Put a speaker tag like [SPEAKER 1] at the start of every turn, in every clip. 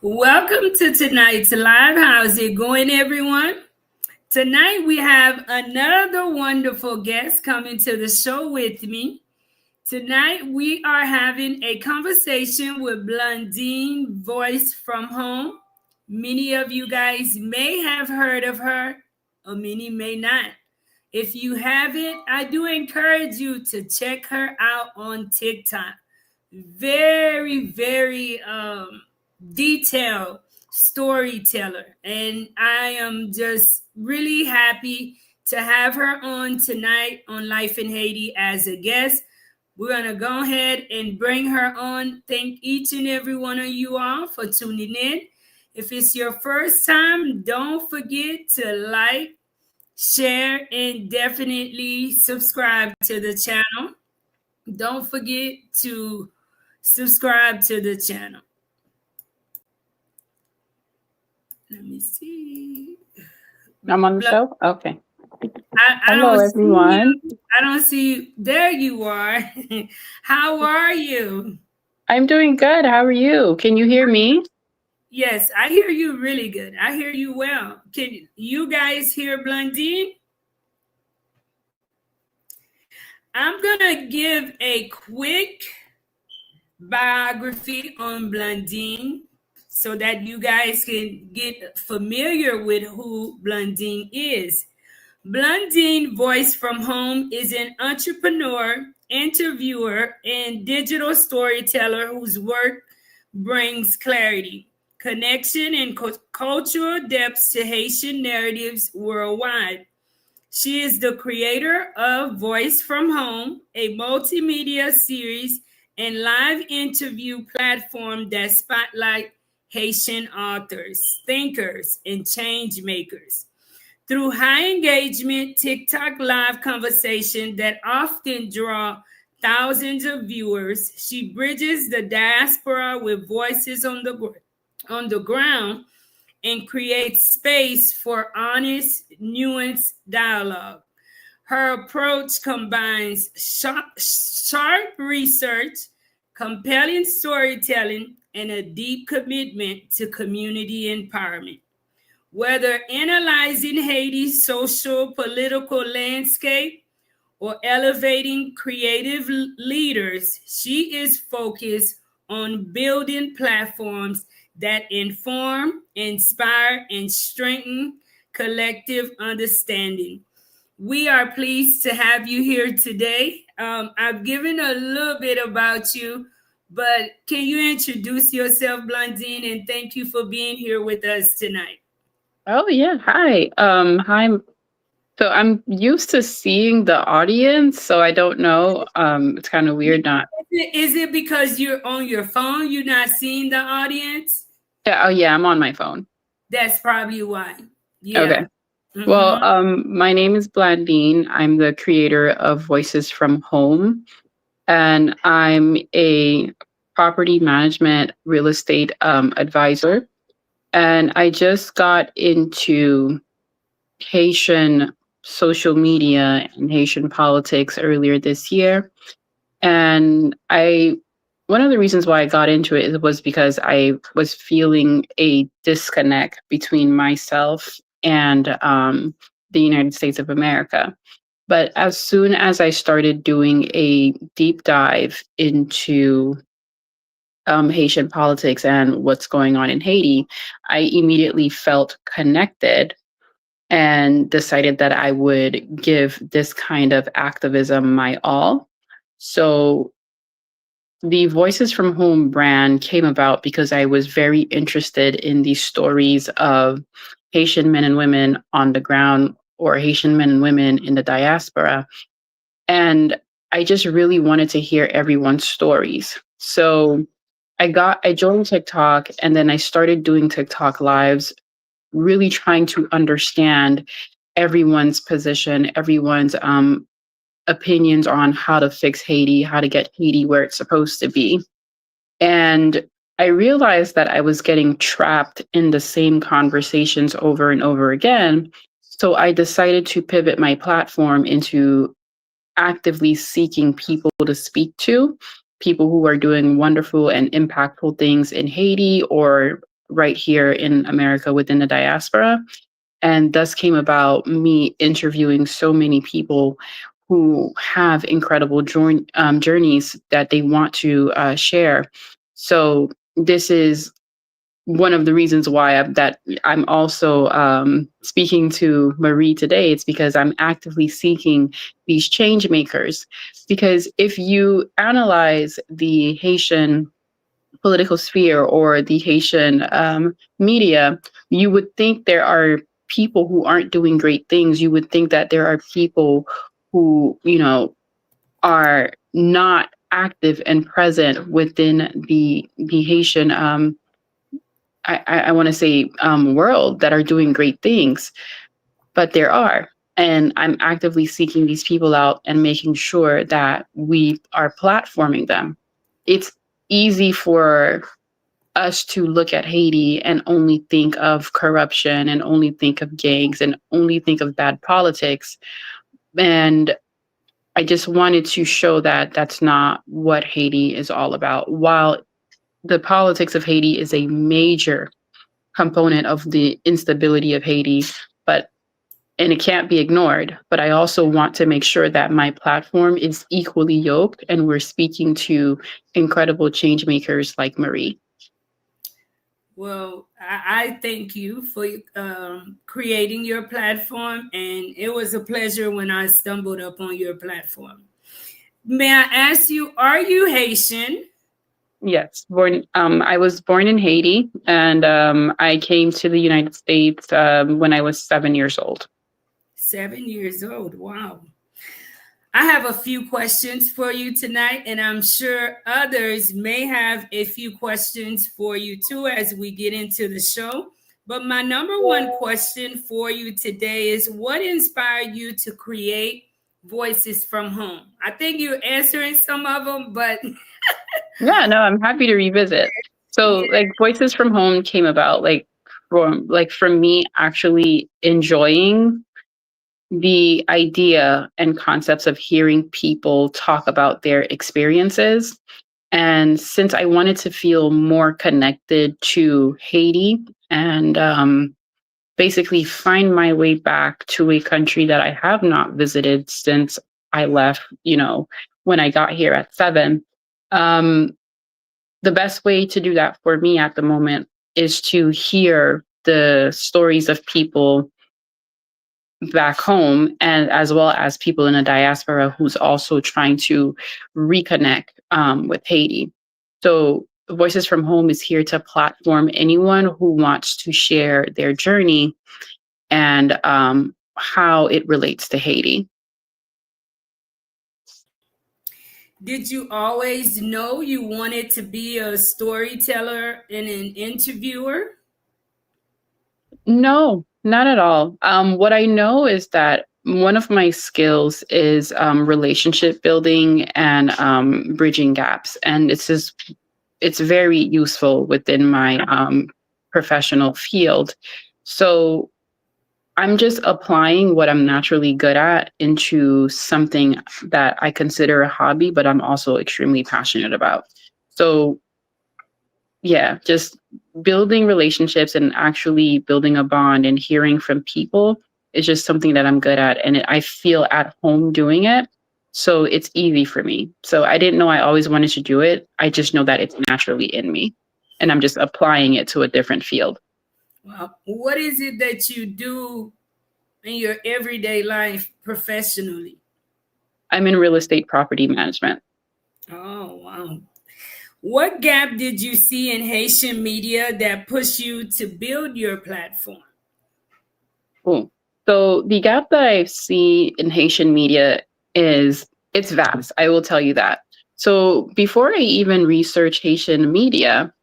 [SPEAKER 1] Welcome to tonight's live. How's it going, everyone? Tonight we have another wonderful guest coming to the show with me. Tonight we are having a conversation with Blandine, voice from home. Many of you guys may have heard of her, or many may not. If you haven't, I do encourage you to check her out on TikTok. Very detailed storyteller, and I am just really happy to have her on tonight on Life in Haiti as a guest. We're going to go ahead and bring her on. Thank each and every one of you all for tuning in. If it's your first time, don't forget to like, share, and definitely subscribe to the channel. Don't forget to subscribe to the channel. Let me see.
[SPEAKER 2] I'm on the show? Okay.
[SPEAKER 1] I
[SPEAKER 2] Hello,
[SPEAKER 1] don't
[SPEAKER 2] everyone.
[SPEAKER 1] see you. I don't see you. There you are. How are you?
[SPEAKER 2] I'm doing good. How are you? Can you hear me?
[SPEAKER 1] Yes, I hear you really good. I hear you well. Can you guys hear Blandine? I'm going to give a quick biography on Blandine so that you guys can get familiar with who Blandine is. Blandine, voice from home, is an entrepreneur, interviewer, and digital storyteller whose work brings clarity, connection, and cultural depth to Haitian narratives worldwide. She is the creator of Voice from Home, a multimedia series and live interview platform that spotlight Haitian authors, thinkers, and change makers. Through high engagement TikTok live conversation that often draw thousands of viewers, she bridges the diaspora with voices on the ground and creates space for honest, nuanced dialogue. Her approach combines sharp research, compelling storytelling, and a deep commitment to community empowerment. Whether analyzing Haiti's social political landscape or elevating creative leaders, she is focused on building platforms that inform, inspire, and strengthen collective understanding. We are pleased to have you here today. I've given a little bit about you, but can you introduce yourself, Blandine, and thank you for being here with us tonight?
[SPEAKER 2] Oh, yeah. Hi. Hi. So I'm used to seeing the audience, so I don't know. It's kind of weird not.
[SPEAKER 1] Is it because you're on your phone, you're not seeing the audience?
[SPEAKER 2] Yeah, oh, yeah, I'm on my phone.
[SPEAKER 1] That's probably why. Yeah.
[SPEAKER 2] Okay. Well, my name is Blandine. I'm the creator of Voices from Home, and I'm a property management real estate advisor. And I just got into Haitian social media and Haitian politics earlier this year. And one of the reasons why I got into it was because I was feeling a disconnect between myself and the United States of America. But as soon as I started doing a deep dive into Haitian politics and what's going on in Haiti, I immediately felt connected and decided that I would give this kind of activism my all. So the Voices from Home brand came about because I was very interested in these stories of Haitian men and women on the ground or Haitian men and women in the diaspora. And I just really wanted to hear everyone's stories. So I joined TikTok, and then I started doing TikTok lives, really trying to understand everyone's position, everyone's opinions on how to fix Haiti, how to get Haiti where it's supposed to be. And I realized that I was getting trapped in the same conversations over and over again. So I decided to pivot my platform into actively seeking people to speak to, people who are doing wonderful and impactful things in Haiti or right here in America within the diaspora. And thus came about me interviewing so many people who have incredible journeys that they want to share. So this is one of the reasons why I'm also speaking to Marie today. It's because I'm actively seeking these change makers. Because if you analyze the Haitian political sphere or the Haitian media, you would think there are people who aren't doing great things. You would think that there are people who, are not active and present within the Haitian I want to say world that are doing great things, but there are. And I'm actively seeking these people out and making sure that we are platforming them. It's easy for us to look at Haiti and only think of corruption and only think of gangs and only think of bad politics. And I just wanted to show that that's not what Haiti is all about. While the politics of Haiti is a major component of the instability of Haiti, but and it can't be ignored. But I also want to make sure that my platform is equally yoked and we're speaking to incredible change makers like Marie.
[SPEAKER 1] Well, I thank you for creating your platform, and it was a pleasure when I stumbled up on your platform. May I ask you, are you Haitian?
[SPEAKER 2] Yes, born. I was born in Haiti, and I came to the United States when I was 7 years old.
[SPEAKER 1] 7 years old. Wow. I have a few questions for you tonight, and I'm sure others may have a few questions for you too as we get into the show. But my number one question for you today is, what inspired you to create Voices from Home? I think you're answering some of them, but
[SPEAKER 2] Yeah, no, I'm happy to revisit. So,
[SPEAKER 1] yeah.
[SPEAKER 2] like, Voices from Home came about from me actually enjoying the idea and concepts of hearing people talk about their experiences. And since I wanted to feel more connected to Haiti and basically find my way back to a country that I have not visited since I left, when I got here at 7, um, the best way to do that for me at the moment is to hear the stories of people back home and as well as people in a diaspora who's also trying to reconnect with Haiti. So Voices from Home is here to platform anyone who wants to share their journey and how it relates to Haiti.
[SPEAKER 1] Did you always know you wanted to be a storyteller and an interviewer?
[SPEAKER 2] No, not at all. What I know is that one of my skills is relationship building and bridging gaps, and it's very useful within my professional field. So I'm just applying what I'm naturally good at into something that I consider a hobby, but I'm also extremely passionate about. So yeah, just building relationships and actually building a bond and hearing from people is just something that I'm good at. And I feel at home doing it. So it's easy for me. So I didn't know I always wanted to do it. I just know that it's naturally in me. And I'm just applying it to a different field.
[SPEAKER 1] Well, what is it that you do in your everyday life professionally?
[SPEAKER 2] I'm in real estate property management.
[SPEAKER 1] Oh, wow. What gap did you see in Haitian media that pushed you to build your platform?
[SPEAKER 2] Cool. So the gap that I see in Haitian media is it's vast. I will tell you that. So before I even researched Haitian media,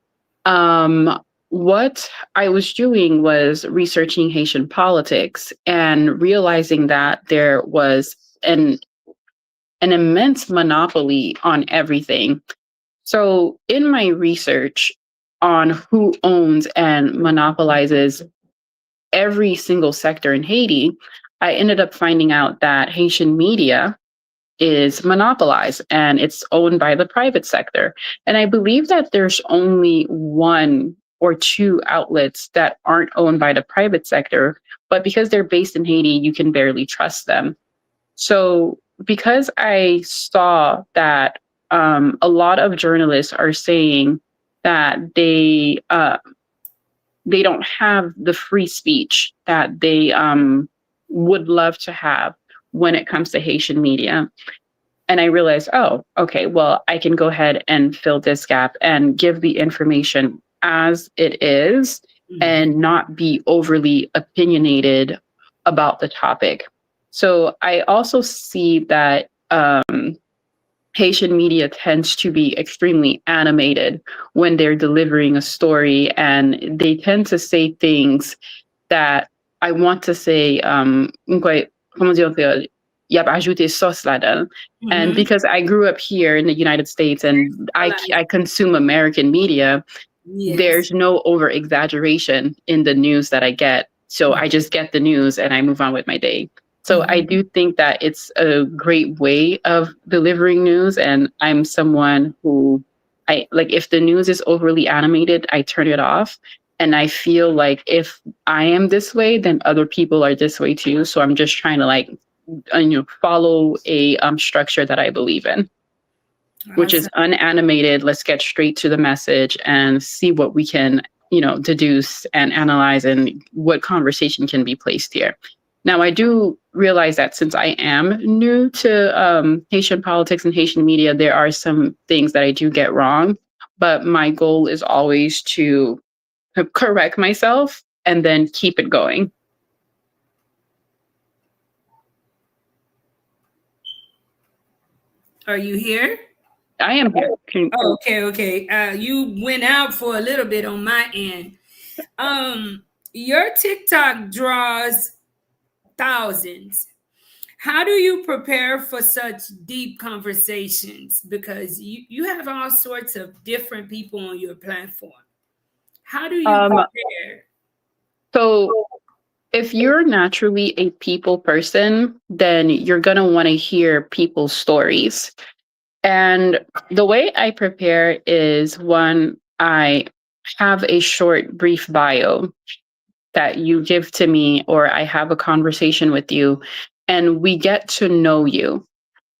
[SPEAKER 2] what I was doing was researching Haitian politics and realizing that there was an immense monopoly on everything. So in my research on who owns and monopolizes every single sector in Haiti, I ended up finding out that Haitian media is monopolized and it's owned by the private sector. And I believe that there's only one or two outlets that aren't owned by the private sector, but because they're based in Haiti, you can barely trust them. So because I saw that a lot of journalists are saying that they don't have the free speech that they would love to have when it comes to Haitian media. And I realized, oh, okay, well, I can go ahead and fill this gap and give the information as it is and not be overly opinionated about the topic. So I also see that Haitian media tends to be extremely animated when they're delivering a story, and they tend to say things that I want to say, comment dire, y a ajouté sauce là-dedans. And because I grew up here in the United States and I consume American media, there's no over exaggeration in the news that I get. So I just get the news and I move on with my day. So I do think that it's a great way of delivering news. And I'm someone who I like, if the news is overly animated, I turn it off. And I feel like if I am this way, then other people are this way too. So I'm just trying to like, follow a structure that I believe in, which is unanimated. Let's get straight to the message and see what we can, deduce and analyze and what conversation can be placed here. Now, I do realize that since I am new to Haitian politics and Haitian media, there are some things that I do get wrong, but my goal is always to correct myself and then keep it going.
[SPEAKER 1] Are you here?
[SPEAKER 2] I am here.
[SPEAKER 1] Okay. You went out for a little bit on my end. Your TikTok draws thousands. How do you prepare for such deep conversations? Because you have all sorts of different people on your platform. How do you prepare?
[SPEAKER 2] So if you're naturally a people person, then you're going to want to hear people's stories. And the way I prepare is, one, I have a short, brief bio that you give to me, or I have a conversation with you, and we get to know you.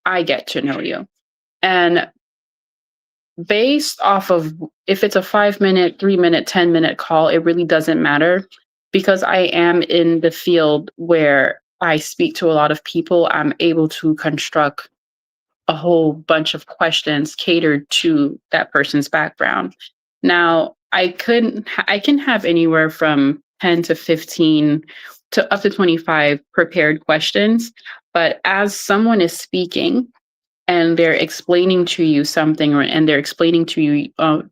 [SPEAKER 2] I get to know you. And based off of if it's a 5-minute, 3-minute, 10-minute call, it really doesn't matter because I am in the field where I speak to a lot of people. I'm able to construct a whole bunch of questions catered to that person's background. Now, I can have anywhere from 10 to 15 to up to 25 prepared questions, but as someone is speaking and they're explaining to you something, and they're explaining to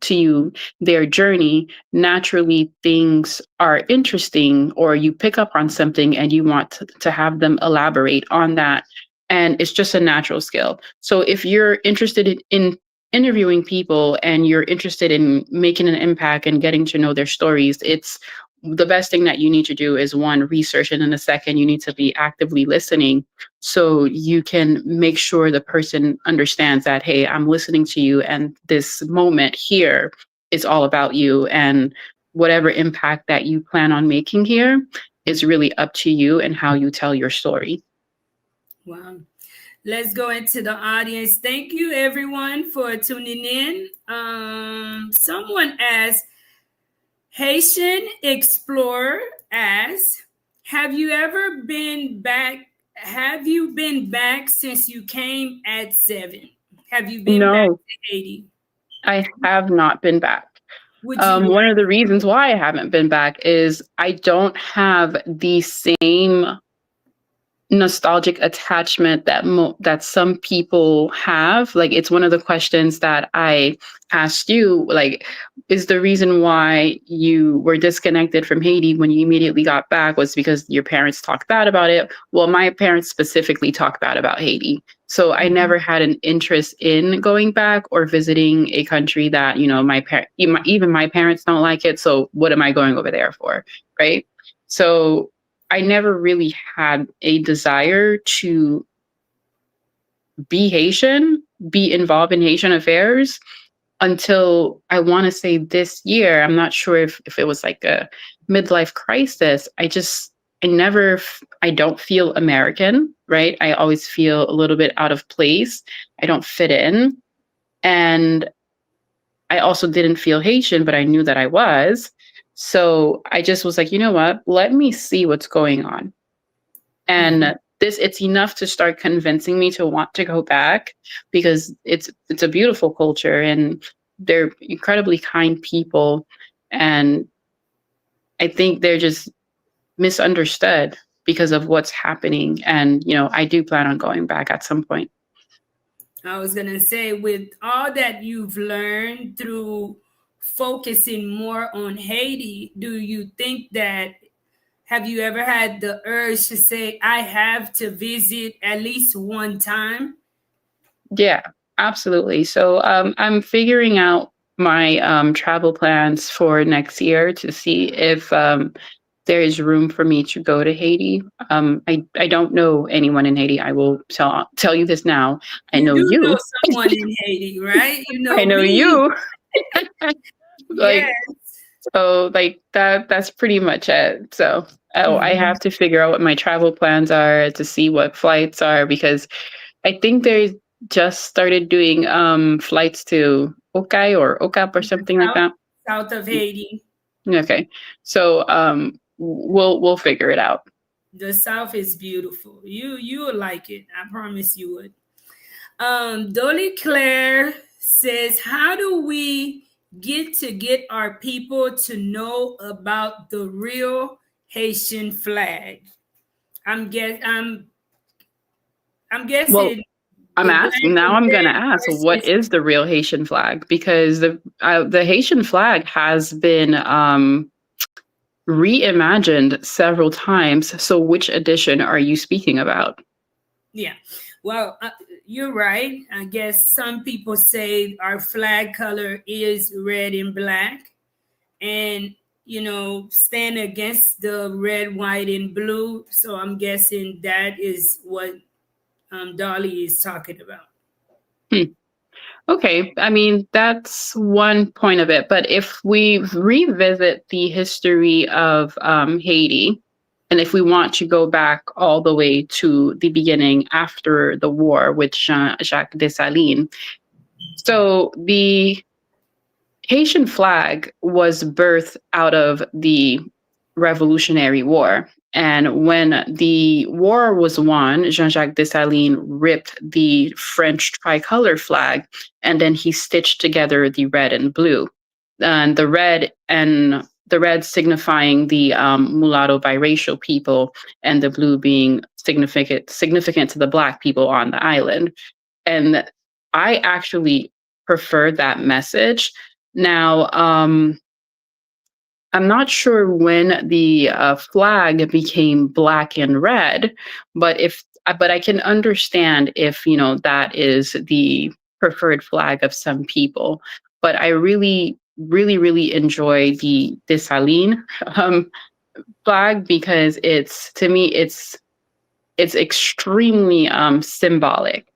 [SPEAKER 2] you their journey, naturally things are interesting, or you pick up on something and you want to have them elaborate on that. And it's just a natural skill. So if you're interested in interviewing people and you're interested in making an impact and getting to know their stories, it's the best thing that you need to do is, one, research, and then the second, you need to be actively listening so you can make sure the person understands that, hey, I'm listening to you and this moment here is all about you, and whatever impact that you plan on making here is really up to you and how you tell your story.
[SPEAKER 1] Wow. Let's go into the audience. Thank you, everyone, for tuning in. Someone asked, Haitian Explorer asks, have you ever been back? Have you been back since you came at 7? Have you been back to Haiti?
[SPEAKER 2] I have not been back. One of the reasons why I haven't been back is I don't have the same nostalgic attachment that some people have. Like, it's one of the questions that I asked you, like, is the reason why you were disconnected from Haiti when you immediately got back was because your parents talked bad about it? Well, my parents specifically talked bad about Haiti. So I never had an interest in going back or visiting a country that, even my parents don't like it. So what am I going over there for? Right. So I never really had a desire to be Haitian, be involved in Haitian affairs. until I want to say this year. I'm not sure if it was like a midlife crisis. I don't feel American, right? I always feel a little bit out of place. I don't fit in. And I also didn't feel Haitian, but I knew that I was. So I just was like, you know what? Let me see what's going on. And it's enough to start convincing me to want to go back, because it's a beautiful culture and they're incredibly kind people. And I think they're just misunderstood because of what's happening. And, I do plan on going back at some point.
[SPEAKER 1] I was going to say, with all that you've learned through focusing more on Haiti, do you think that, have you ever had the urge to say, I have to visit at least one time?
[SPEAKER 2] Yeah, absolutely. So I'm figuring out my travel plans for next year to see if there is room for me to go to Haiti. I don't know anyone in Haiti. I will tell you this now. I
[SPEAKER 1] You
[SPEAKER 2] know
[SPEAKER 1] do know
[SPEAKER 2] you.
[SPEAKER 1] someone in Haiti, right? You
[SPEAKER 2] I
[SPEAKER 1] know
[SPEAKER 2] know
[SPEAKER 1] me.
[SPEAKER 2] you.
[SPEAKER 1] Yes.
[SPEAKER 2] Like, so like that's pretty much it. So I
[SPEAKER 1] Mhm.
[SPEAKER 2] have to figure out what my travel plans are to see what flights are, because I think they just started doing flights to Okai or Okap or something like
[SPEAKER 1] South,
[SPEAKER 2] that.
[SPEAKER 1] south of Haiti.
[SPEAKER 2] Okay. So we'll figure it out.
[SPEAKER 1] The South is beautiful. You will like it. I promise you would. Dolly Claire says, "How do we get our people to know about the real Haitian flag?" I'm guess I'm
[SPEAKER 2] Well,
[SPEAKER 1] guessing
[SPEAKER 2] I'm
[SPEAKER 1] the black
[SPEAKER 2] asking now.
[SPEAKER 1] and
[SPEAKER 2] I'm gonna
[SPEAKER 1] red
[SPEAKER 2] ask, what
[SPEAKER 1] versus.
[SPEAKER 2] is the real Haitian flag? Because the Haitian flag has been reimagined several times. So which edition are you speaking about?
[SPEAKER 1] Yeah. Well, you're right. I guess some people say our flag color is red and black, and stand against the red, white, and blue. So I'm guessing that is what Dolly is talking about.
[SPEAKER 2] Hmm. Okay, I mean, that's one point of it. But if we revisit the history of Haiti, and if we want to go back all the way to the beginning after the war with Jacques Dessalines, so the Haitian flag was birthed out of the Revolutionary War. And when the war was won, Jean Jacques Dessalines ripped the French tricolor flag, and then he stitched together the red and blue. And the red signifying the mulatto biracial people, and the blue being significant to the black people on the island. And I actually preferred that message. Now, I'm not sure when the flag became black and red, but I can understand if that is the preferred flag of some people. But I really, really, really enjoy the Dessalines um, flag, because it's to me it's extremely symbolic.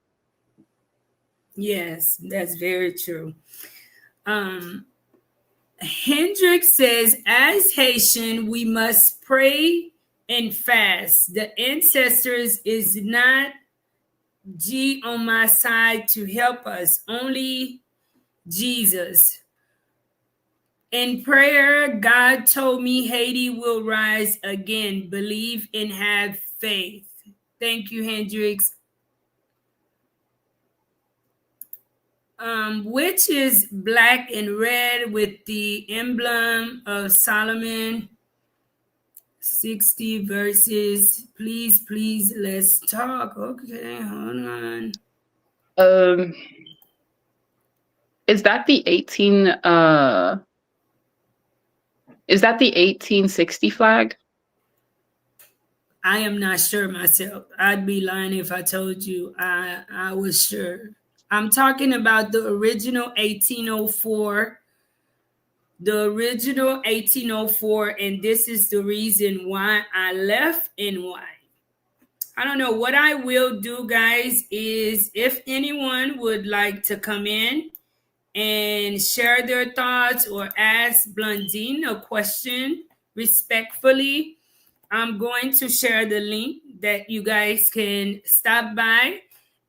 [SPEAKER 1] Yes, that's very true. Um, Hendrik says, as Haitian, we must pray and fast. The ancestors is not G on my side to help us, only Jesus. In prayer, God told me Haiti will rise again. Believe and have faith. Thank you, Hendrix. Which is black and red with the emblem of Solomon. 60 verses. Please, please, let's talk. Okay, hold on.
[SPEAKER 2] Um, is that the 18? Is that the 1860 flag?
[SPEAKER 1] I am not sure myself. I'd be lying if I told you I was sure. I'm talking about the original 1804. The original 1804, and this is the reason why I left and why. I don't know. What I will do, guys, is if anyone would like to come in and share their thoughts or ask Blandine a question respectfully, I'm going to share the link that you guys can stop by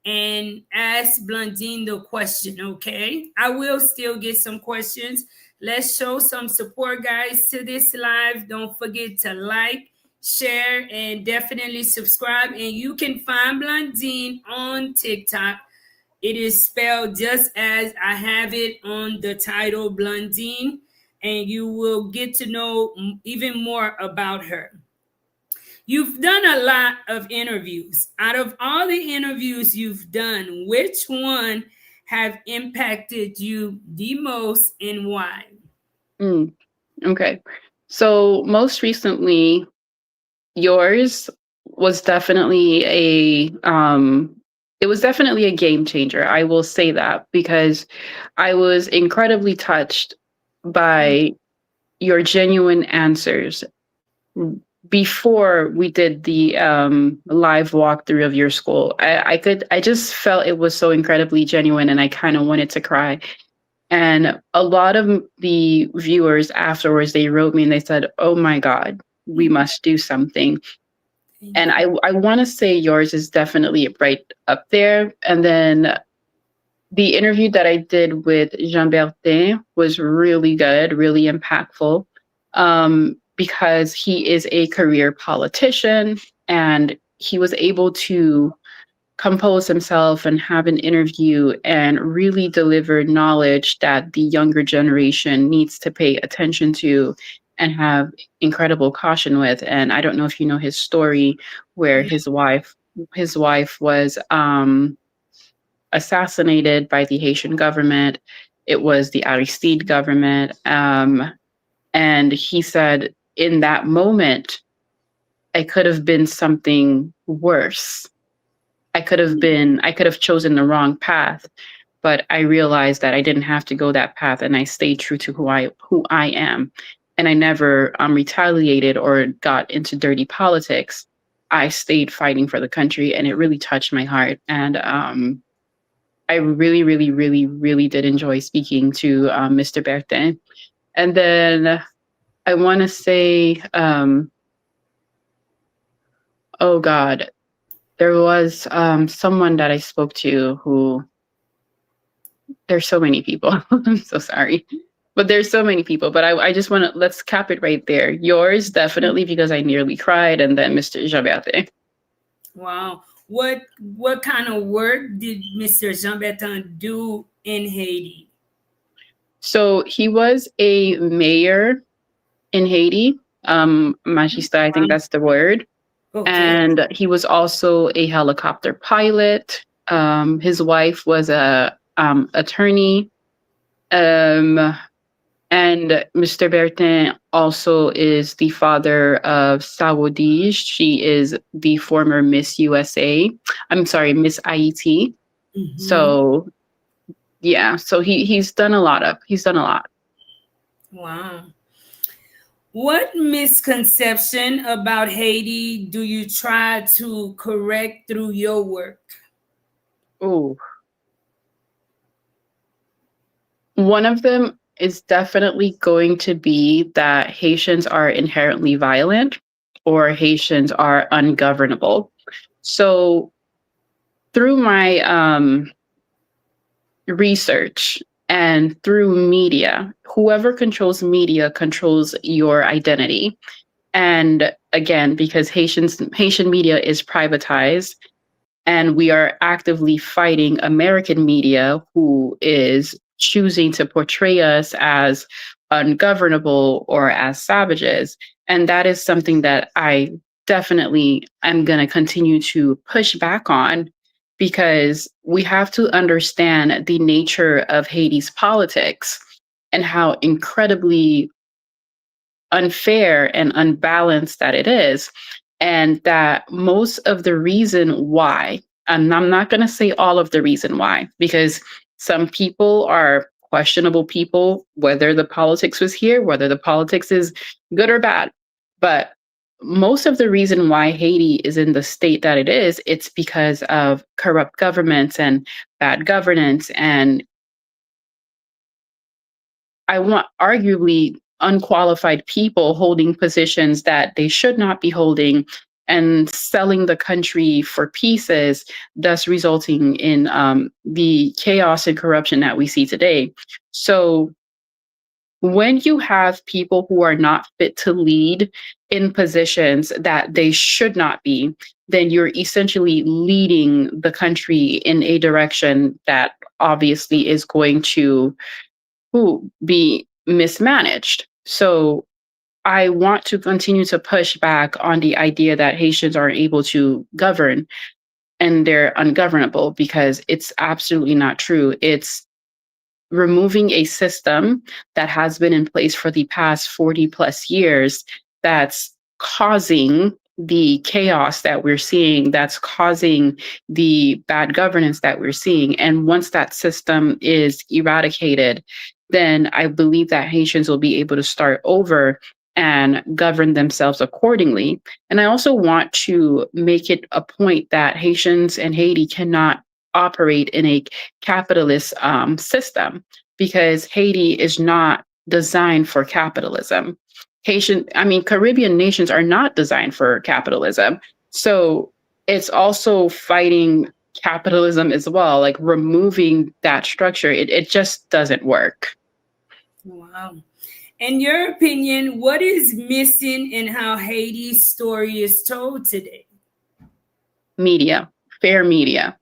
[SPEAKER 1] and ask Blandine the question, okay? I will still get some questions. Let's show some support, guys, to this live. Don't forget to like, share, and definitely subscribe. And you can find Blandine on TikTok. It is spelled just as I have it on the title, Blandine, and you will get to know even more about her. You've done a lot of interviews. Out of all the interviews you've done, which one have impacted you the most and why?
[SPEAKER 2] Okay. So most recently, yours was definitely it was definitely a game changer. I will say that because I was incredibly touched by your genuine answers before we did the live walkthrough of your school. I just felt it was so incredibly genuine, and I kind of wanted to cry. And a lot of the viewers afterwards, they wrote me and they said, "Oh my God, we must do something." And I want to say yours is definitely right up there. And then the interview that I did with Jean Bertin was really good, really impactful, because he is a career politician and he was able to compose himself and have an interview and really deliver knowledge that the younger generation needs to pay attention to and have incredible caution with. And I don't know if you know his story where his wife was assassinated by the Haitian government. It was the Aristide government. And he said, in that moment, I could have been something worse. I could have chosen the wrong path, but I realized that I didn't have to go that path, and I stayed true to who I am. And I never retaliated or got into dirty politics. I stayed fighting for the country, and it really touched my heart. And I really, really, really, really did enjoy speaking to Mr. Bertin. And then I want to say, oh God, there was someone that I spoke to who, there's so many people. I'm so sorry. But there's so many people. But I just want to, let's cap it right there. Yours, definitely, because I nearly cried. And then Mr. Jabate.
[SPEAKER 1] Wow. What kind of work did Mr. Jean Bertin do in Haiti?
[SPEAKER 2] So he was a mayor in Haiti. Magista, I think that's the word.
[SPEAKER 1] Okay.
[SPEAKER 2] And he was also a helicopter pilot. His wife was a attorney. And Mr. Bertin also is the father of Sawadij. She is the former Miss USA. I'm sorry, Miss Haiti. So yeah, so he's done a lot.
[SPEAKER 1] Wow. What misconception about Haiti do you try to correct through your work?
[SPEAKER 2] Oh, one of them is definitely going to be that Haitians are inherently violent or Haitians are ungovernable. So through my research and through media, whoever controls media controls your identity. And again, because Haitian media is privatized, and we are actively fighting American media who is choosing to portray us as ungovernable or as savages. And that is something that I definitely am going to continue to push back on, because we have to understand the nature of Haiti's politics and how incredibly unfair and unbalanced that it is. And that most of the reason why, and I'm not going to say all of the reason why, because some people are questionable people, whether the politics was here, whether the politics is good or bad. But most of the reason why Haiti is in the state that it is, it's because of corrupt governments and bad governance and I want arguably unqualified people holding positions that they should not be holding and selling the country for pieces, thus resulting in the chaos and corruption that we see today. So when you have people who are not fit to lead in positions that they should not be, then you're essentially leading the country in a direction that obviously is going to be mismanaged. So I want to continue to push back on the idea that Haitians are able to govern and they're ungovernable, because it's absolutely not true. It's removing a system that has been in place for the past 40 plus years that's causing the chaos that we're seeing, that's causing the bad governance that we're seeing. And once that system is eradicated, then I believe that Haitians will be able to start over and govern themselves accordingly. And I also want to make it a point that Haitians and Haiti cannot operate in a capitalist system, because Haiti is not designed for capitalism. Caribbean nations are not designed for capitalism. So it's also fighting capitalism as well, like removing that structure. It just doesn't work.
[SPEAKER 1] Wow. In your opinion, what is missing in how Haiti's story is told today?
[SPEAKER 2] Media, fair media,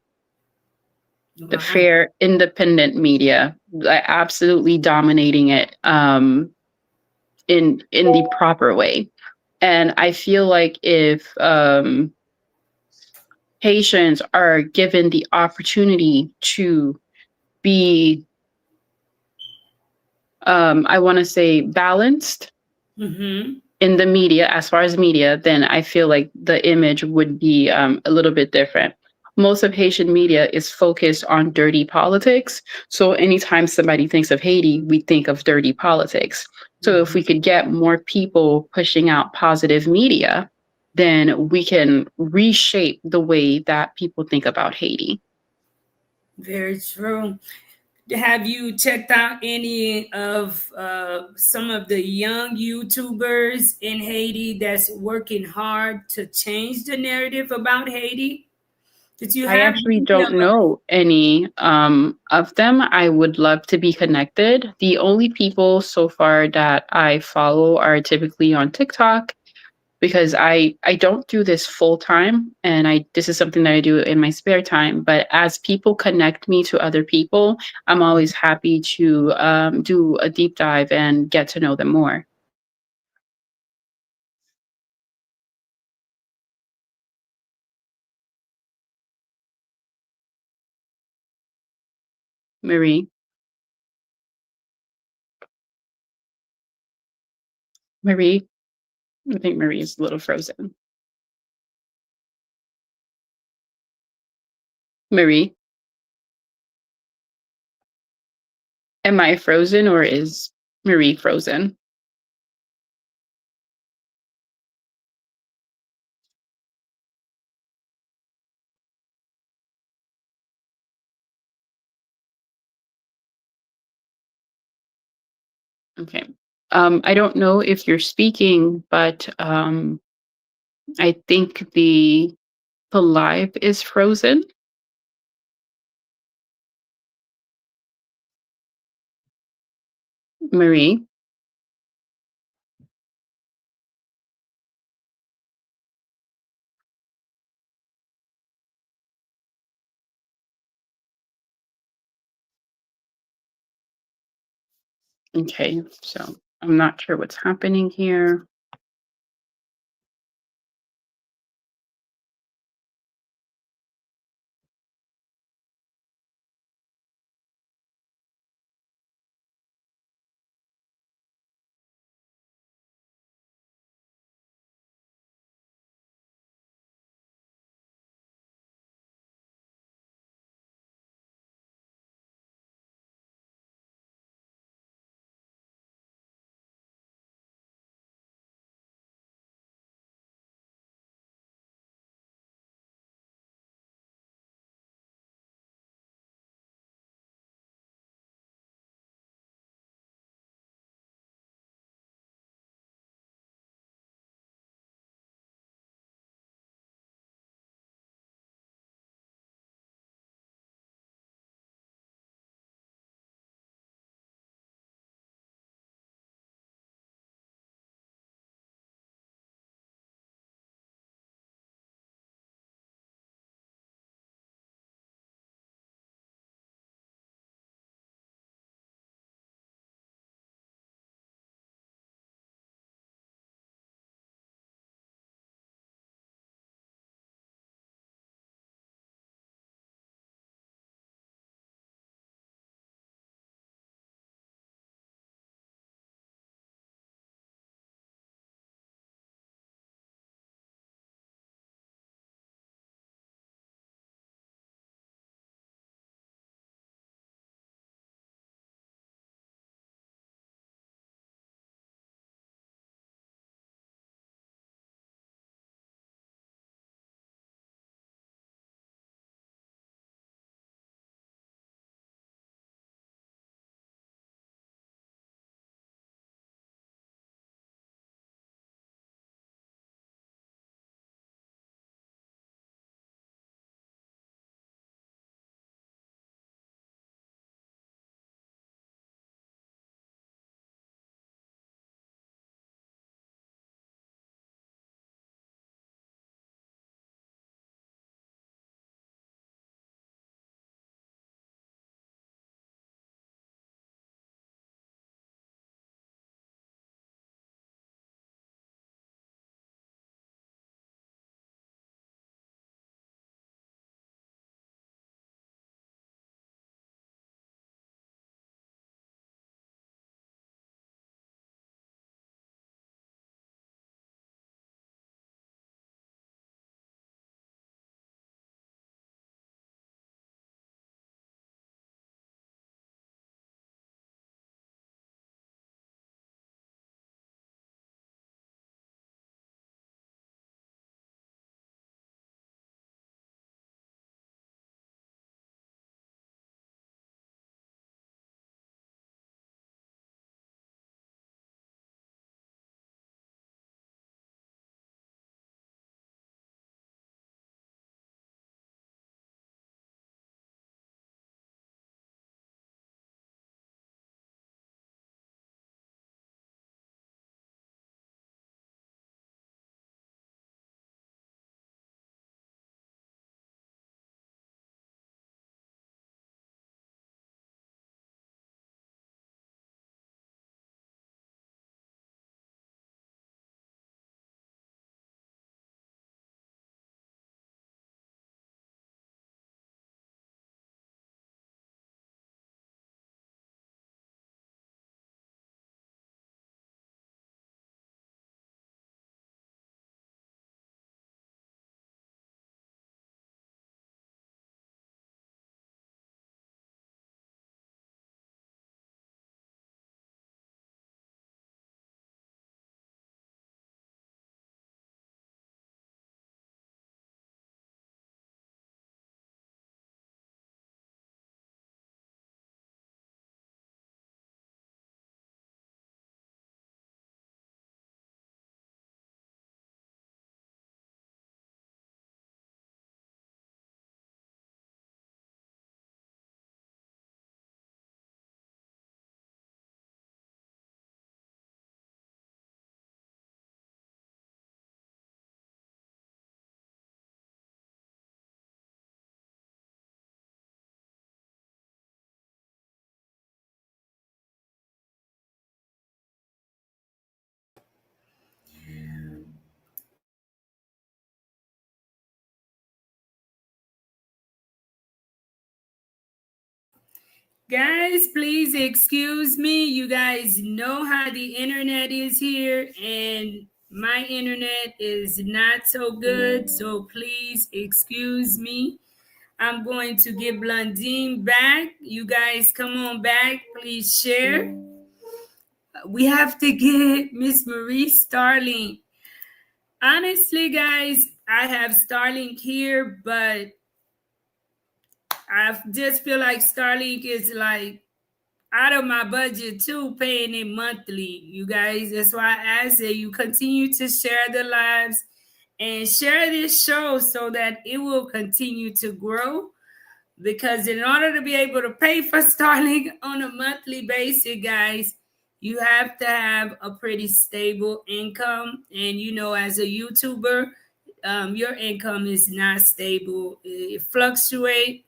[SPEAKER 2] the
[SPEAKER 1] Wow.
[SPEAKER 2] fair, independent media, absolutely dominating it in the proper way. And I feel like if Haitians are given the opportunity to be, I want to say, balanced
[SPEAKER 1] Mm-hmm.
[SPEAKER 2] in the media, as far as media, then I feel like the image would be a little bit different. Most of Haitian media is focused on dirty politics. So anytime somebody thinks of Haiti, we think of dirty politics. So if we could get more people pushing out positive media, then we can reshape the way that people think about Haiti.
[SPEAKER 1] Very true. Have you checked out any of some of the young YouTubers in Haiti that's working hard to change the narrative about Haiti? Did you
[SPEAKER 2] I
[SPEAKER 1] have
[SPEAKER 2] actually
[SPEAKER 1] any of
[SPEAKER 2] don't know any of them. I would love to be connected. The only people so far that I follow are typically on TikTok, because I don't do this full time, and I this is something that I do in my spare time. But as people connect me to other people, I'm always happy to do a deep dive and get to know them more. Marie, Marie, I think Marie is a little frozen. Marie, am I frozen or is Marie frozen? Okay. I don't know if you're speaking, but I think the live is frozen. Marie. Okay, so I'm not sure what's happening here.
[SPEAKER 1] Guys, please excuse me. You guys know how the internet is here, and my internet is not so good, so please excuse me. I'm going to get Blandine back. You guys come on back. Please share. We have to get Miss Marie Starling. Honestly, guys, I have Starlink here, but I just feel like Starlink is like out of my budget too, paying it monthly. You guys, that's why I ask that you continue to share the lives and share this show so that it will continue to grow. Because in order to be able to pay for Starlink on a monthly basis, guys, you have to have a pretty stable income. And you know, as a YouTuber, your income is not stable. It fluctuates.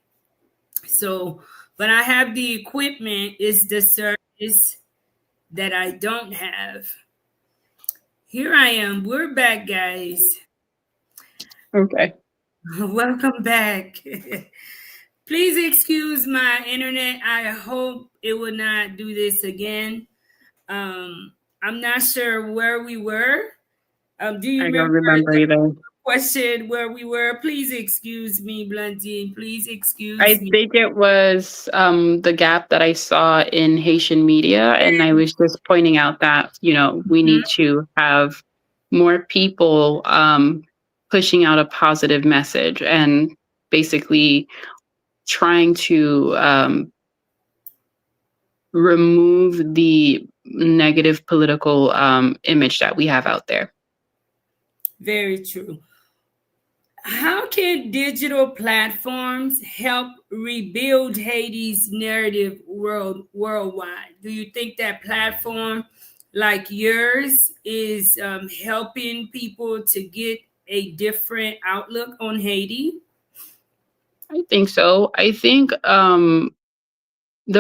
[SPEAKER 1] So, but I have the equipment, is the service that I don't have. Here I am. We're back, guys.
[SPEAKER 2] Okay.
[SPEAKER 1] Welcome back. Please excuse my internet. I hope it will not do this again. I'm not sure where we were. Do you
[SPEAKER 2] I don't
[SPEAKER 1] remember
[SPEAKER 2] remember
[SPEAKER 1] the
[SPEAKER 2] either.
[SPEAKER 1] question where we were? Please excuse me, Blandine. Please excuse
[SPEAKER 2] I
[SPEAKER 1] me.
[SPEAKER 2] think it was the gap that I saw in Haitian media, and I was just pointing out that we
[SPEAKER 1] Mhm.
[SPEAKER 2] need to have more people pushing out a positive message and basically trying to remove the negative political image that we have out there.
[SPEAKER 1] Very true. How can digital platforms help rebuild Haiti's narrative worldwide? Do you think that platform like yours is helping people to get a different outlook on Haiti?
[SPEAKER 2] I think so. I think the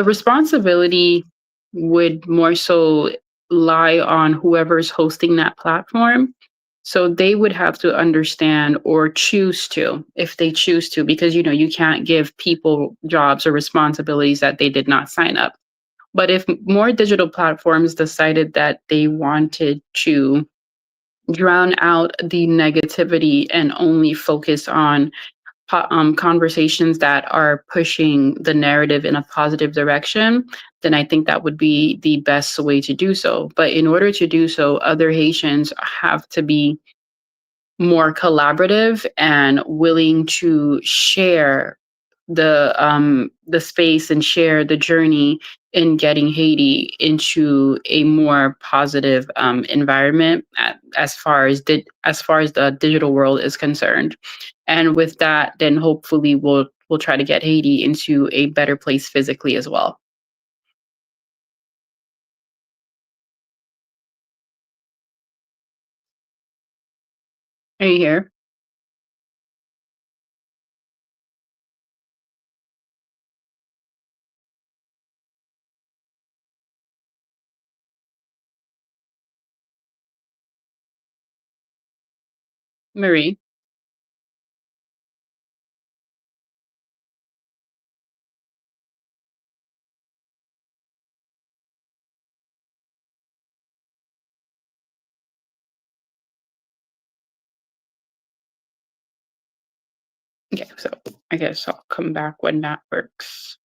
[SPEAKER 2] responsibility would more so lie on whoever's hosting that platform. So they would have to understand or choose to, if they choose to, because you can't give people jobs or responsibilities that they did not sign up. But if more digital platforms decided that they wanted to drown out the negativity and only focus on conversations that are pushing the narrative in a positive direction, then I think that would be the best way to do so. But in order to do so, other Haitians have to be more collaborative and willing to share the space and share the journey in getting Haiti into a more positive environment as far as the digital world is concerned. And with that, then hopefully we'll try to get Haiti into a better place physically as well. Are you here, Marie? Okay, so I guess I'll come back when that works.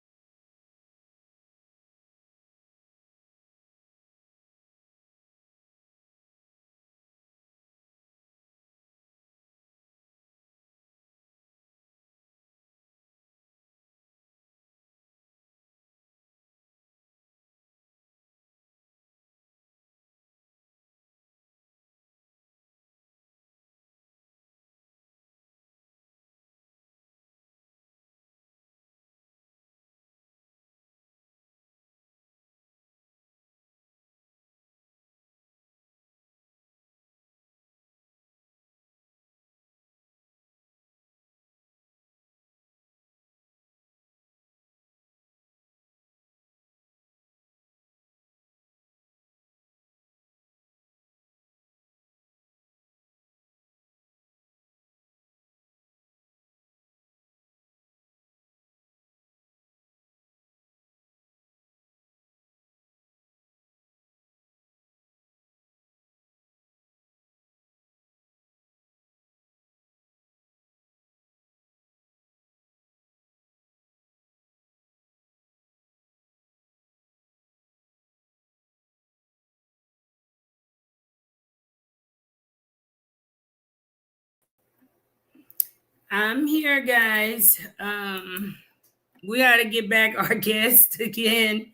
[SPEAKER 1] I'm here, guys. We got to get back our guest again.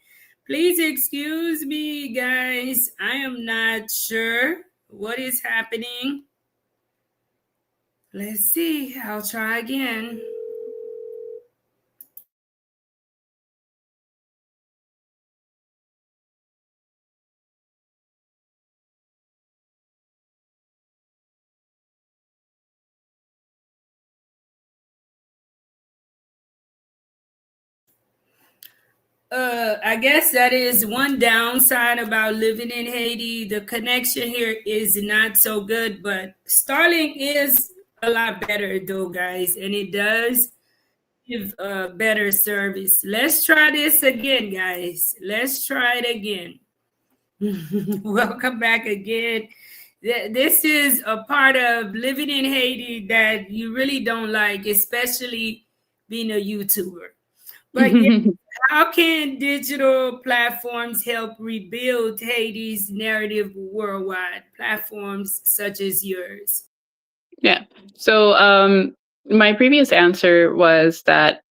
[SPEAKER 1] Please excuse me, guys. I am not sure what is happening. Let's see. I'll try again. I guess that is one downside about living in Haiti. The connection here is not so good, but Starlink is a lot better, though, guys, and it does give better service. Let's try this again, guys. Let's try it again. Welcome back again. This is a part of living in Haiti that you really don't like, especially being a YouTuber. But yeah, how can digital platforms help rebuild Haiti's narrative worldwide? Platforms such as yours.
[SPEAKER 2] Yeah. So my previous answer was that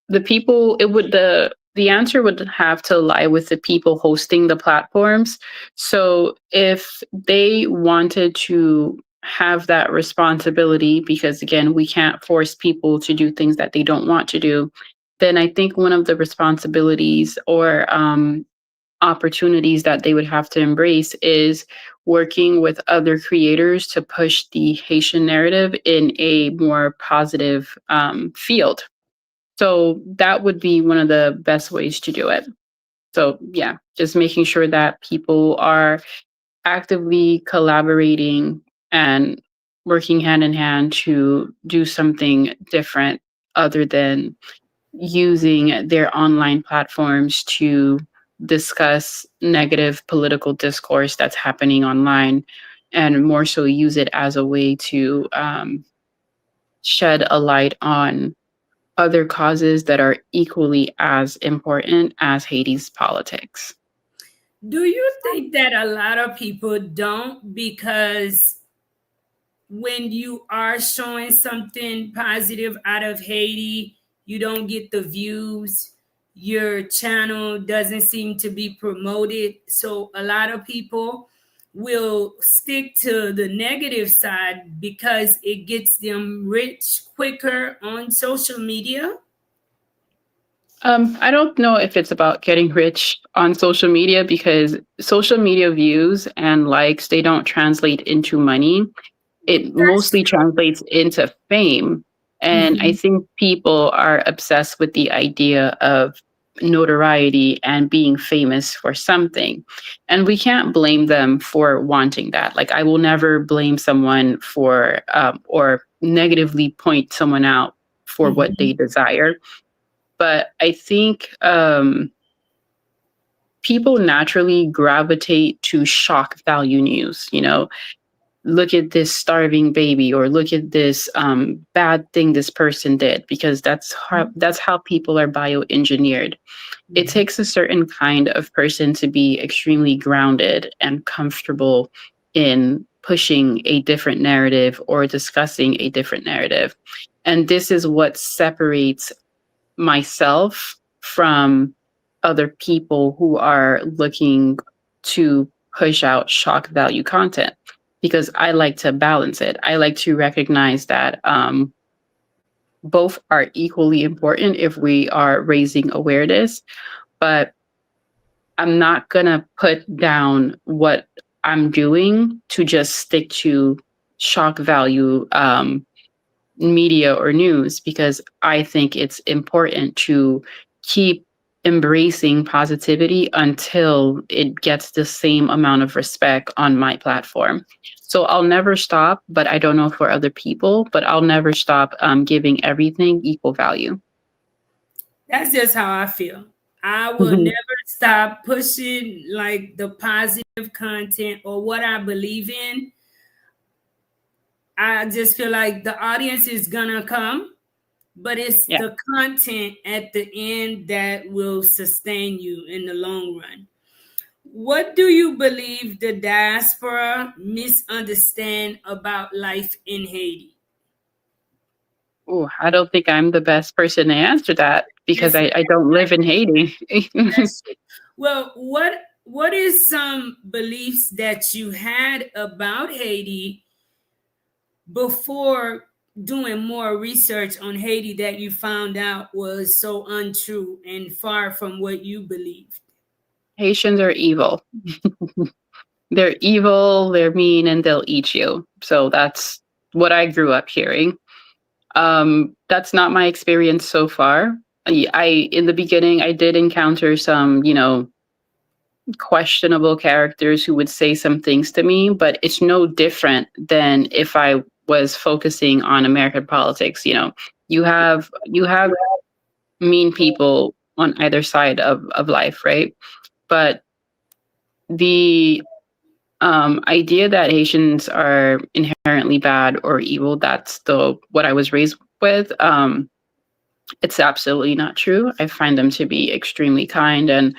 [SPEAKER 2] the people it would the answer would have to lie with the people hosting the platforms. So if they wanted to have that responsibility, because again, we can't force people to do things that they don't want to do, then I think one of the responsibilities or opportunities that they would have to embrace is working with other creators to push the Haitian narrative in a more positive field. So that would be one of the best ways to do it. So yeah, just making sure that people are actively collaborating and working hand in hand to do something different other than using their online platforms to discuss negative political discourse that's happening online, and more so use it as a way to shed a light on other causes that are equally as important as Haiti's politics.
[SPEAKER 1] Do you think that a lot of people don't because when you are showing something positive out of Haiti, you don't get the views. Your channel doesn't seem to be promoted. So a lot of people will stick to the negative side because it gets them rich quicker on social media.
[SPEAKER 2] I don't know if it's about getting rich on social media, because social media views and likes, they don't translate into money. It
[SPEAKER 1] That's
[SPEAKER 2] mostly translates into fame. And I
[SPEAKER 1] true.
[SPEAKER 2] think people are obsessed with the idea of notoriety and being famous for something. And we can't blame them for wanting that. Like, I will never blame someone for, or negatively point someone out for what they
[SPEAKER 1] Mhm.
[SPEAKER 2] desire. But I think people naturally gravitate to shock value news. Look at this starving baby, or look at this bad thing this person did, because that's how people are bioengineered. It
[SPEAKER 1] Mhm.
[SPEAKER 2] takes a certain kind of person to be extremely grounded and comfortable in pushing a different narrative or discussing a different narrative. And this is what separates myself from other people who are looking to push out shock value content, because I like to balance it. I like to recognize that both are equally important if we are raising awareness, but I'm not going to put down what I'm doing to just stick to shock value media or news, because I think it's important to keep embracing positivity until it gets the same amount of respect on my platform. So I'll never stop, but I don't know for other people, but I'll never stop giving everything equal value.
[SPEAKER 1] That's just how I feel. I will
[SPEAKER 2] Mhm.
[SPEAKER 1] never stop pushing like the positive content or what I believe in. I just feel like the audience is gonna come, but it's
[SPEAKER 2] Yeah.
[SPEAKER 1] the content at the end that will sustain you in the long run. What do you believe the diaspora misunderstand about life in Haiti?
[SPEAKER 2] Oh, I don't think I'm the best person to answer that because
[SPEAKER 1] Yes,
[SPEAKER 2] I don't live in Haiti.
[SPEAKER 1] that's true. Well, what is some beliefs that you had about Haiti before doing more research on Haiti that you found out was so untrue and far from what you believed?
[SPEAKER 2] Haitians are evil. They're evil, they're mean, and they'll eat you. So that's what I grew up hearing. That's not my experience so far. In the beginning, I did encounter some, questionable characters who would say some things to me, but it's no different than if I was focusing on American politics. You have mean people on either side of life, right? But the idea that Haitians are inherently bad or evil, that's the what I was raised with. It's absolutely not true. I find them to be extremely kind and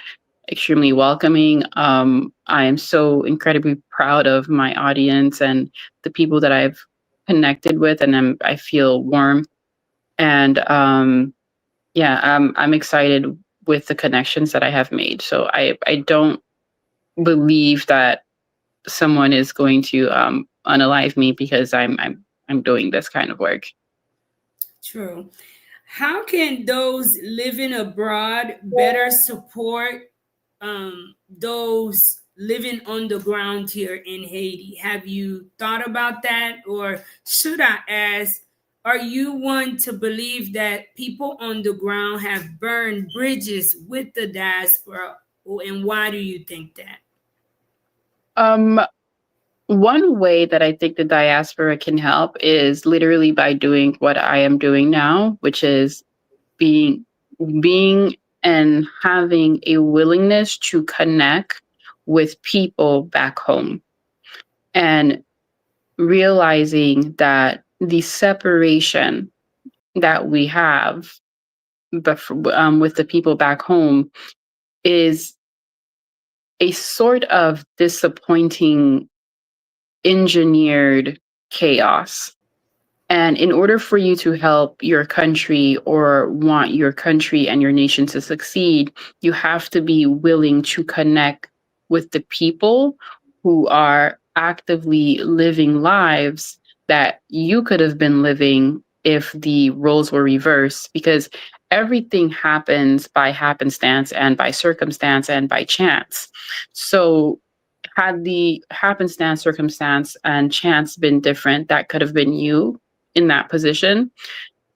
[SPEAKER 2] extremely welcoming. I am so incredibly proud of my audience and the people that I've connected with, and I feel warm. And yeah, I'm excited with the connections that I have made. So I don't believe that someone is going to unalive me because I'm doing this kind of work.
[SPEAKER 1] True. How can those living abroad better support those living on the ground here in Haiti? Have you thought about that? Or should I ask, are you one to believe that people on the ground have burned bridges with the diaspora? And why do you think that?
[SPEAKER 2] Um, One way that I think the diaspora can help is literally by doing what I am doing now, which is being being and having a willingness to connect with people back home and realizing that the separation that we have with the people back home is a sort of disappointing engineered chaos. And in order for you to help your country or want your country and your nation to succeed, you have to be willing to connect with the people who are actively living lives that you could have been living if the roles were reversed, because everything happens by happenstance and by circumstance and by chance. So had the happenstance, circumstance, and chance been different, that could have been you in that position.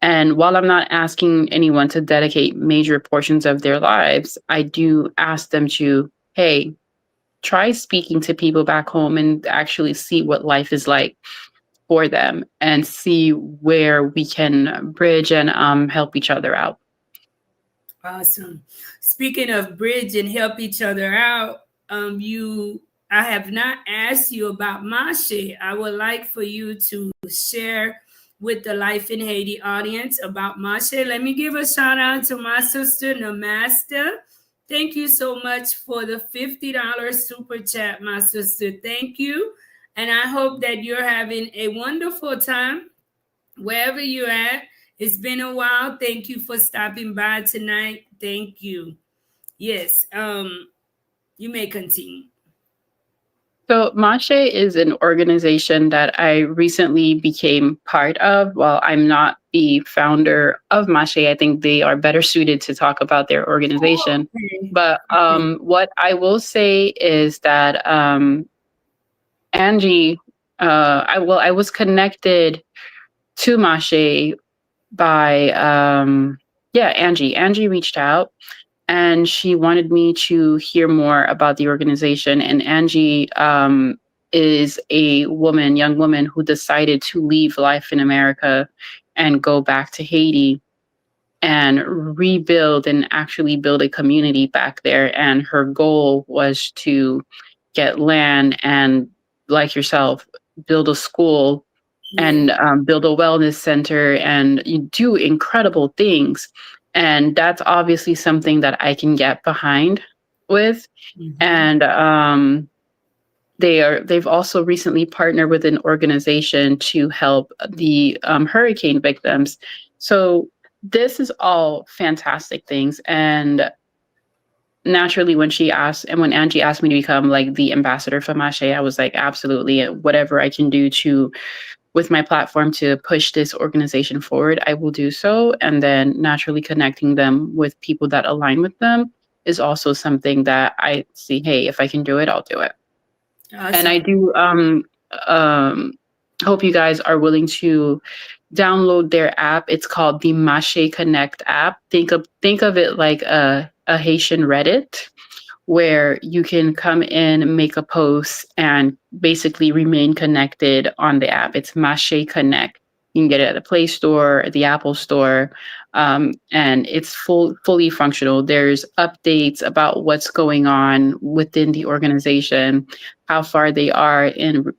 [SPEAKER 2] And while I'm not asking anyone to dedicate major portions of their lives, I do ask them to, hey, try speaking to people back home and actually see what life is like for them and see where we can bridge and help each other out.
[SPEAKER 1] Awesome. Speaking of bridge and help each other out, you I have not asked you about Mashe. I would like for you to share with the Life in Haiti audience about Mashe. Let me give a shout out to my sister Namaste. Thank you so much for the $50 super chat, my sister. Thank you. And I hope that you're having a wonderful time wherever you're at. It's been a while. Thank you for stopping by tonight. Thank you. Yes, you may continue.
[SPEAKER 2] So, Mache is an organization that I recently became part of. While I'm not the founder of Mache, I think they are better suited to talk about their organization.
[SPEAKER 1] Okay.
[SPEAKER 2] But what I will say is that Angie, I was connected to Mache by yeah, Angie. Angie reached out and she wanted me to hear more about the organization. And Angie is a young woman who decided to leave life in America and go back to Haiti and rebuild and actually build a community back there. And her goal was to get land and, like yourself, build a school
[SPEAKER 1] Yeah.
[SPEAKER 2] and build a wellness center and you do incredible things. And that's obviously something that I can get behind with.
[SPEAKER 1] Mhm.
[SPEAKER 2] And they've also recently partnered with an organization to help the hurricane victims. So this is all fantastic things. And naturally, when Angie asked me to become like the ambassador for Mache, I was like, absolutely, whatever I can do to with my platform to push this organization forward, I will do so. And then naturally connecting them with people that align with them is also something that I see, hey, if I can do it, I'll do it. And I
[SPEAKER 1] Awesome.
[SPEAKER 2] do um, hope you guys are willing to download their app. It's called the Mache Connect app. Think of it like a Haitian Reddit, where you can come in, make a post, and basically remain connected on the app. It's Mache Connect. You can get it at the Play Store, the Apple Store, and it's fully functional. There's updates about what's going on within the organization, how far they are in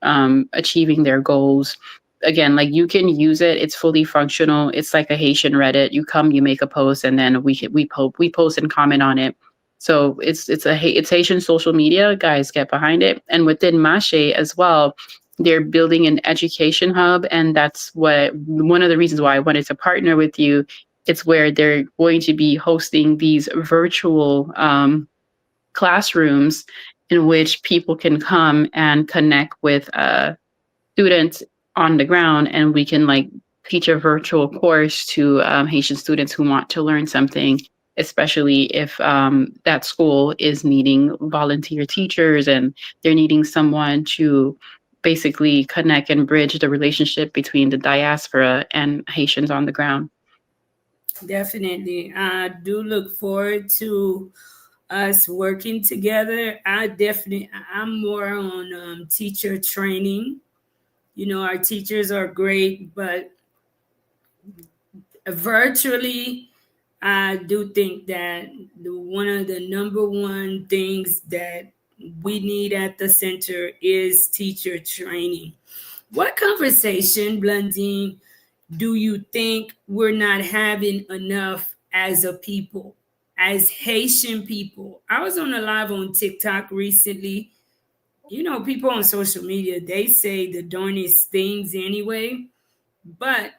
[SPEAKER 2] achieving their goals. Again, like you can use it. It's fully functional. It's like a Haitian Reddit. You come, you make a post, and then we post and comment on it. So it's Haitian social media. Guys, get behind it. And within Mache as well, they're building an education hub, and that's what one of the reasons why I wanted to partner with you. It's where they're going to be hosting these virtual classrooms in which people can come and connect with students on the ground, and we can like teach a virtual course to Haitian students who want to learn something, especially if that school is needing volunteer teachers and they're needing someone to basically connect and bridge the relationship between the diaspora and Haitians on the ground.
[SPEAKER 1] Definitely. I do look forward to us working together. I'm more on teacher training. You know, our teachers are great, but virtually, I do think that one of the number one things that we need at the center is teacher training. What conversation, Blandine, do you think we're not having enough as a people, as Haitian people? I was on a live on TikTok recently. You know, people on social media, they say the darnest things anyway, but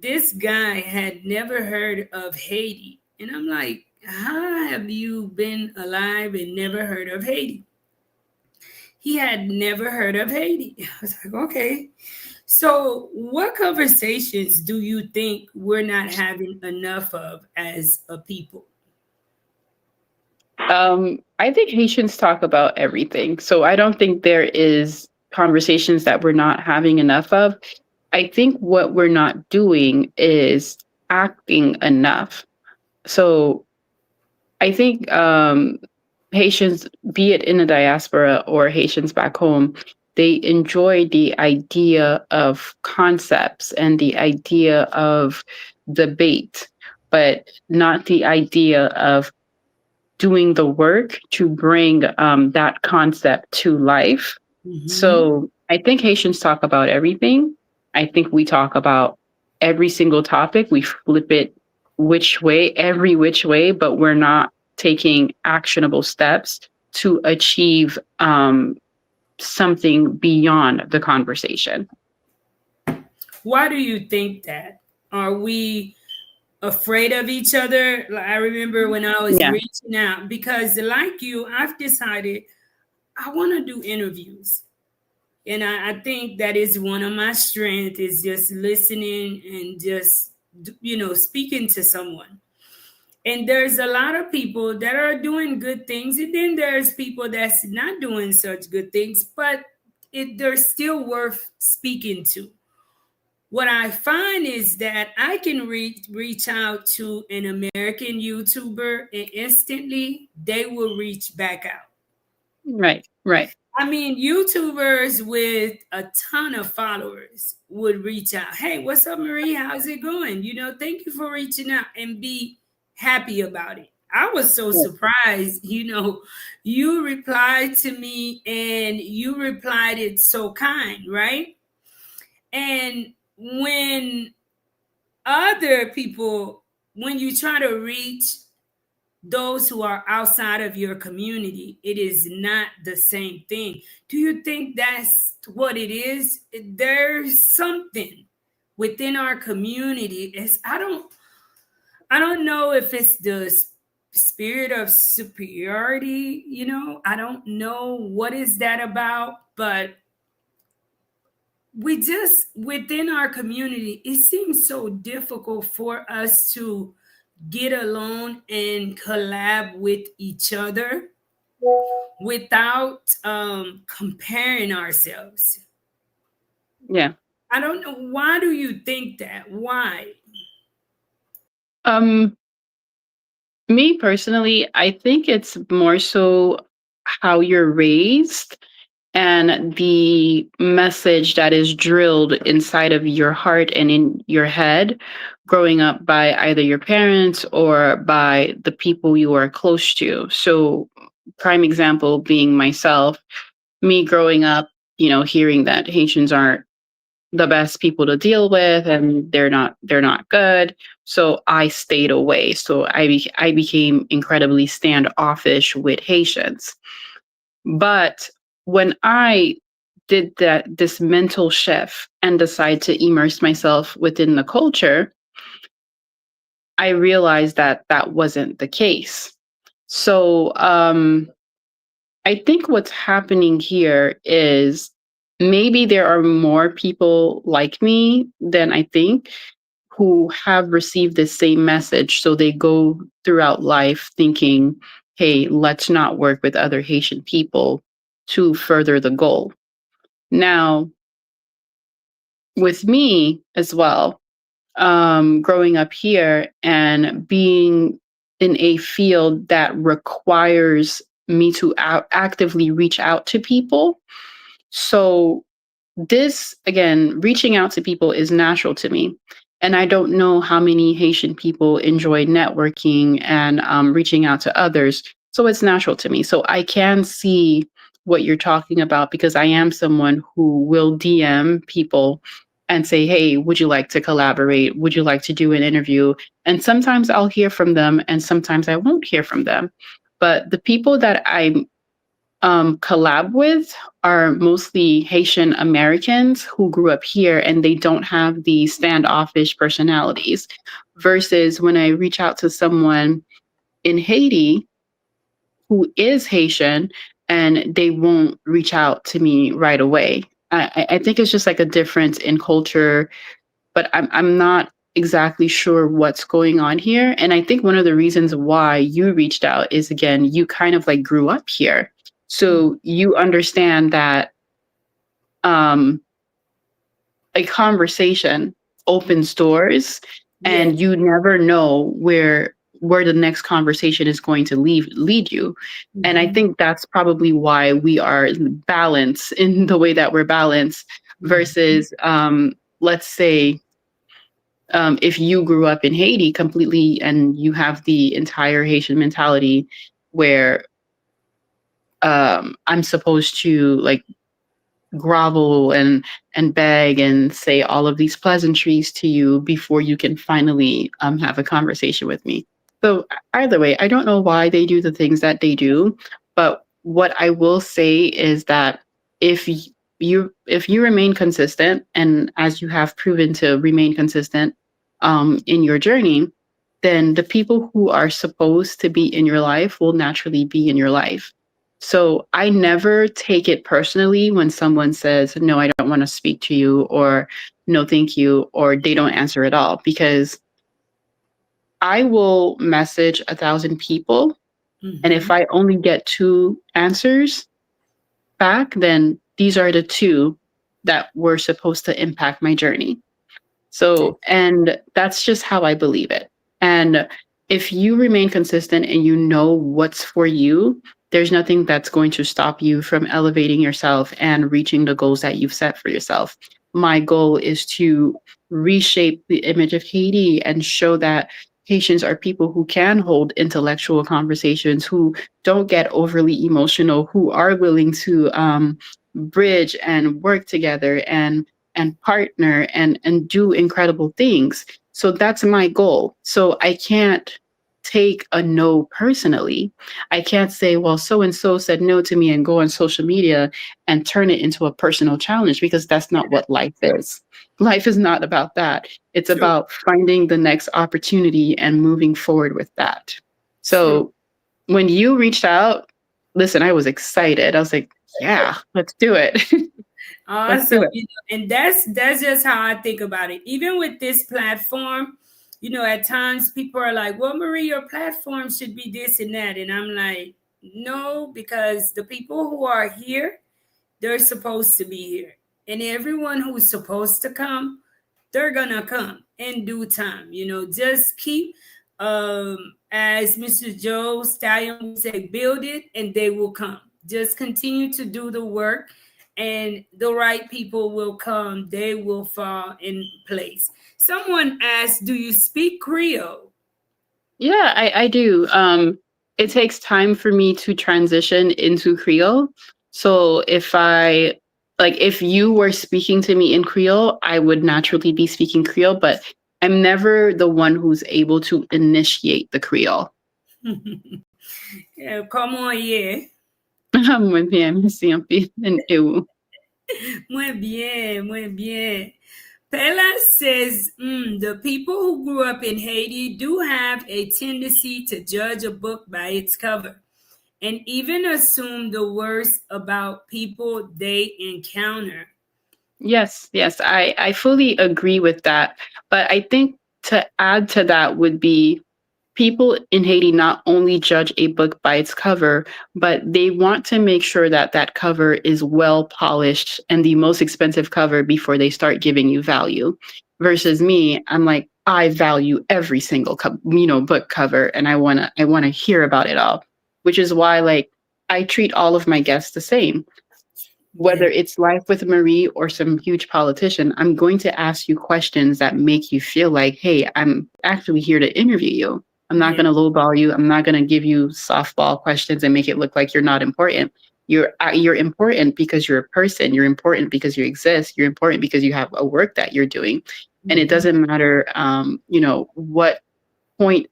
[SPEAKER 1] this guy had never heard of Haiti. And I'm like, how have you been alive and never heard of Haiti? He had never heard of Haiti. I was like, okay. So, what conversations do you think we're not having enough of as a people?
[SPEAKER 2] I think Haitians talk about everything. So I don't think there is conversations that we're not having enough of. I think what we're not doing is acting enough. So I think Haitians, be it in the diaspora or Haitians back home, they enjoy the idea of concepts and the idea of debate, but not the idea of doing the work to bring that concept to life.
[SPEAKER 1] Mm-hmm.
[SPEAKER 2] So I think Haitians talk about everything. I think we talk about every single topic. We flip it every which way, but we're not taking actionable steps to achieve something beyond the conversation.
[SPEAKER 1] Why do you think that? Are we afraid of each other? Like, I remember when I was
[SPEAKER 2] Yeah,
[SPEAKER 1] reaching out, because like you, I've decided I want to do interviews. And I think that is one of my strengths, is just listening and just, speaking to someone. And there's a lot of people that are doing good things, and then there's people that's not doing such good things, but they're still worth speaking to. What I find is that I can reach out to an American YouTuber, and instantly they will reach back out.
[SPEAKER 2] right, right.
[SPEAKER 1] I mean, YouTubers with a ton of followers would reach out. Hey, what's up, Marie? How's it going? Thank you for reaching out, and be happy about it. I was so
[SPEAKER 2] Yeah.
[SPEAKER 1] surprised. You replied to me, and you replied it so kind, right? And when other people, when you try to reach those who are outside of your community. It is not the same thing. Do you think that's what it is? There's something within our community. I don't know if it's the spirit of superiority, I don't know what is that about, but we just within our community, it seems so difficult for us to get along and collab with each other without comparing ourselves.
[SPEAKER 2] Yeah.
[SPEAKER 1] I don't know, why do you think that? Why?
[SPEAKER 2] Um, Me personally, I think it's more so how you're raised and the message that is drilled inside of your heart and in your head growing up by either your parents or by the people you are close to. So, prime example being myself, me growing up, hearing that Haitians aren't the best people to deal with and they're not good, so I stayed away. So I became incredibly standoffish with Haitians. But when I did this mental shift and decide to immerse myself within the culture, I realized that that wasn't the case. So I think what's happening here is maybe there are more people like me than I think who have received the same message. So they go throughout life thinking, hey, let's not work with other Haitian people to further the goal. Now, with me as well, growing up here and being in a field that requires me to actively reach out to people. So this again, reaching out to people is natural to me. And I don't know how many Haitian people enjoy networking and reaching out to others. So it's natural to me. So I can see what you're talking about because I am someone who will DM people and say, hey, would you like to collaborate? Would you like to do an interview? And sometimes I'll hear from them and sometimes I won't hear from them. But the people that I collab with are mostly Haitian Americans who grew up here and they don't have the standoffish personalities. Versus when I reach out to someone in Haiti who is Haitian and they won't reach out to me right away. I think it's just like a difference in culture, but I'm not exactly sure what's going on here. And I think one of the reasons why you reached out is again, you kind of like grew up here. So you understand that um a conversation opens doors
[SPEAKER 1] Yes.
[SPEAKER 2] and you never know where the next conversation is going to lead you. And I
[SPEAKER 1] Mhm.
[SPEAKER 2] think that's probably why we are balanced in the way that we're balanced
[SPEAKER 1] Mhm.
[SPEAKER 2] versus let's say if you grew up in Haiti completely and you have the entire Haitian mentality where I'm supposed to like grovel and beg and say all of these pleasantries to you before you can finally have a conversation with me. So either way, I don't know why they do the things that they do, but what I will say is that if you remain consistent, and as you have proven to remain consistent in your journey, then the people who are supposed to be in your life will naturally be in your life. So I never take it personally when someone says, no, I don't want to speak to you, or no, thank you, or they don't answer at all, because I will message 1,000 people. And if
[SPEAKER 1] Mhm.
[SPEAKER 2] I only get two answers back, then these are the two that were supposed to impact my journey. So, and that's just how I believe it. And if you remain consistent and you know what's for you, there's nothing that's going to stop you from elevating yourself and reaching the goals that you've set for yourself. My goal is to reshape the image of Haiti and show that Haitians are people who can hold intellectual conversations, who don't get overly emotional, who are willing to bridge and work together and partner and do incredible things. So that's my goal. So I can't take a no personally. I can't say, well, so and so said no to me and go on social media and turn it into a personal challenge, because that's not what life is. Life is not about that. It's
[SPEAKER 1] True.
[SPEAKER 2] about finding the next opportunity and moving forward with that.
[SPEAKER 1] True.
[SPEAKER 2] So when you reached out, listen, I was excited. I was like, yeah, let's do it. Let's do
[SPEAKER 1] Awesome.
[SPEAKER 2] it.
[SPEAKER 1] And that's just how I think about it. Even with this platform, at times people are like, well, Marie, your platform should be this and that. And I'm like, no, because the people who are here, they're supposed to be here. And everyone who's supposed to come, they're gonna come in due time. Just keep, as Mr. Joe Stallion would say, build it and they will come. Just continue to do the work and the right people will come. They will fall in place. Someone asked, do you speak Creole?
[SPEAKER 2] Yeah, I do. It takes time for me to transition into Creole. So if you were speaking to me in Creole, I would naturally be speaking Creole, but I'm never the one who's able to initiate the Creole.
[SPEAKER 1] Yeah, come on, yeah.
[SPEAKER 2] Muy bien, merci un peu. And ew.
[SPEAKER 1] Muy bien, muy bien. Pella says the people who grew up in Haiti do have a tendency to judge a book by its cover and even assume the worst about people they encounter.
[SPEAKER 2] Yes, I fully agree with that. But I think to add to that would be, people in Haiti not only judge a book by its cover, but they want to make sure that that cover is well polished and the most expensive cover before they start giving you value. Versus me, I'm like, I value every single book cover, and I want to hear about it all, which is why, like, I treat all of my guests the same.
[SPEAKER 1] Yeah,
[SPEAKER 2] Whether it's Life with Marie or some huge politician, I'm going to ask you questions that make you feel like, hey, I'm actually here to interview you. I'm not
[SPEAKER 1] yeah,
[SPEAKER 2] going to lowball you. I'm not going to give you softball questions and make it look like you're not important. You're important because you're a person. You're important because you exist. You're important because you have a work that you're doing, and it
[SPEAKER 1] mhm.
[SPEAKER 2] doesn't matter, what point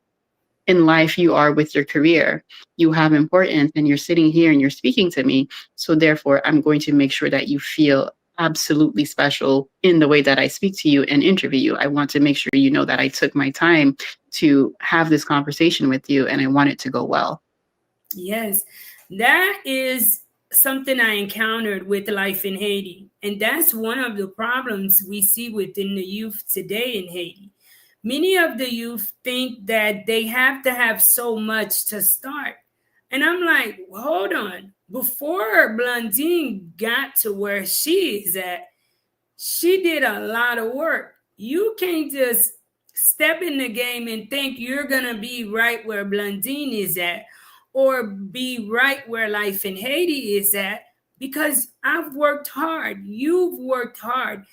[SPEAKER 2] in life you are with your career. You have importance, and you're sitting here and you're speaking to me. So therefore, I'm going to make sure that you feel absolutely special in the way that I speak to you and interview you. I want to make sure you know that I took my time to have this conversation with you, and I want it to go well.
[SPEAKER 1] Yes, that is something I encountered with life in Haiti. And that's one of the problems we see within the youth today in Haiti. Many of the youth think that they have to have so much to start. And I'm like, hold on. Before Blandine got to where she is at, she did a lot of work. You can't just step in the game and think you're going to be right where Blandine is at or be right where life in Haiti is at, because I've worked hard. You've worked hard.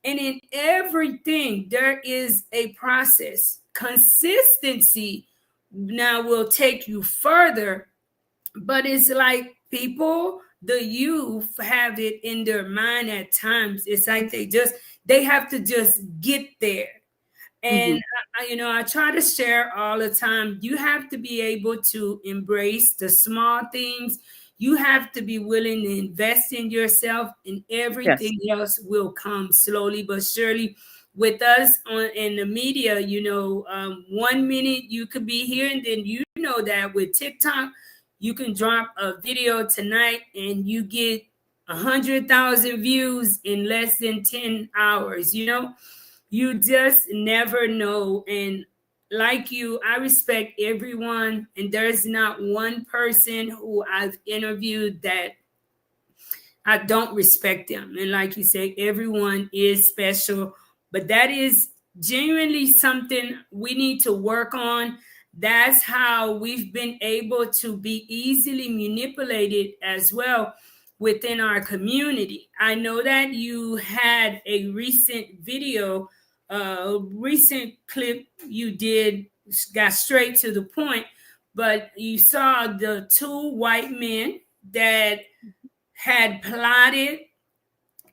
[SPEAKER 1] And in everything, there is a process. Consistency now will take you further, but it's like people, the youth have it in their mind at times. It's like they have to just get there. And
[SPEAKER 2] Mhm.
[SPEAKER 1] I try to share all the time, you have to be able to embrace the small things. You have to be willing to invest in yourself, and
[SPEAKER 2] Yes.
[SPEAKER 1] everything else will come slowly but surely. With us in the media, 1 minute you could be here, and then that with TikTok you can drop a video tonight and you get 100,000 views in less than 10 hours. You just never know. And like you, I respect everyone, and there's not one person who I've interviewed that I don't respect them. And like you say, everyone is special, but that is genuinely something we need to work on. That's how we've been able to be easily manipulated as well within our community. I know that you had a recent video, a recent clip you did, got straight to the point, but you saw the two white men that had plotted,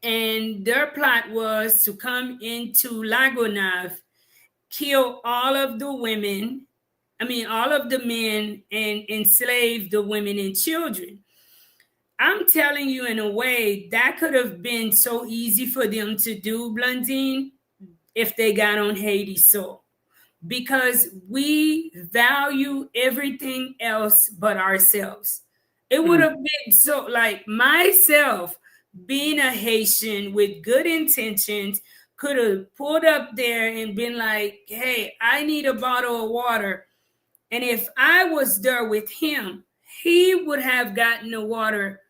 [SPEAKER 1] and their plot was to come into Lagonav, kill all of the women, I mean, all of the men and enslaved the women and children. I'm telling you, in a way, that could have been so easy for them to do, Blandine, if they got on Haiti soil. Because we value everything else but ourselves. It would
[SPEAKER 2] Mm,
[SPEAKER 1] have been so, like myself, being a Haitian with good intentions, could have pulled up there and been like, hey, I need a bottle of water. And if I was there with him, he would have gotten the water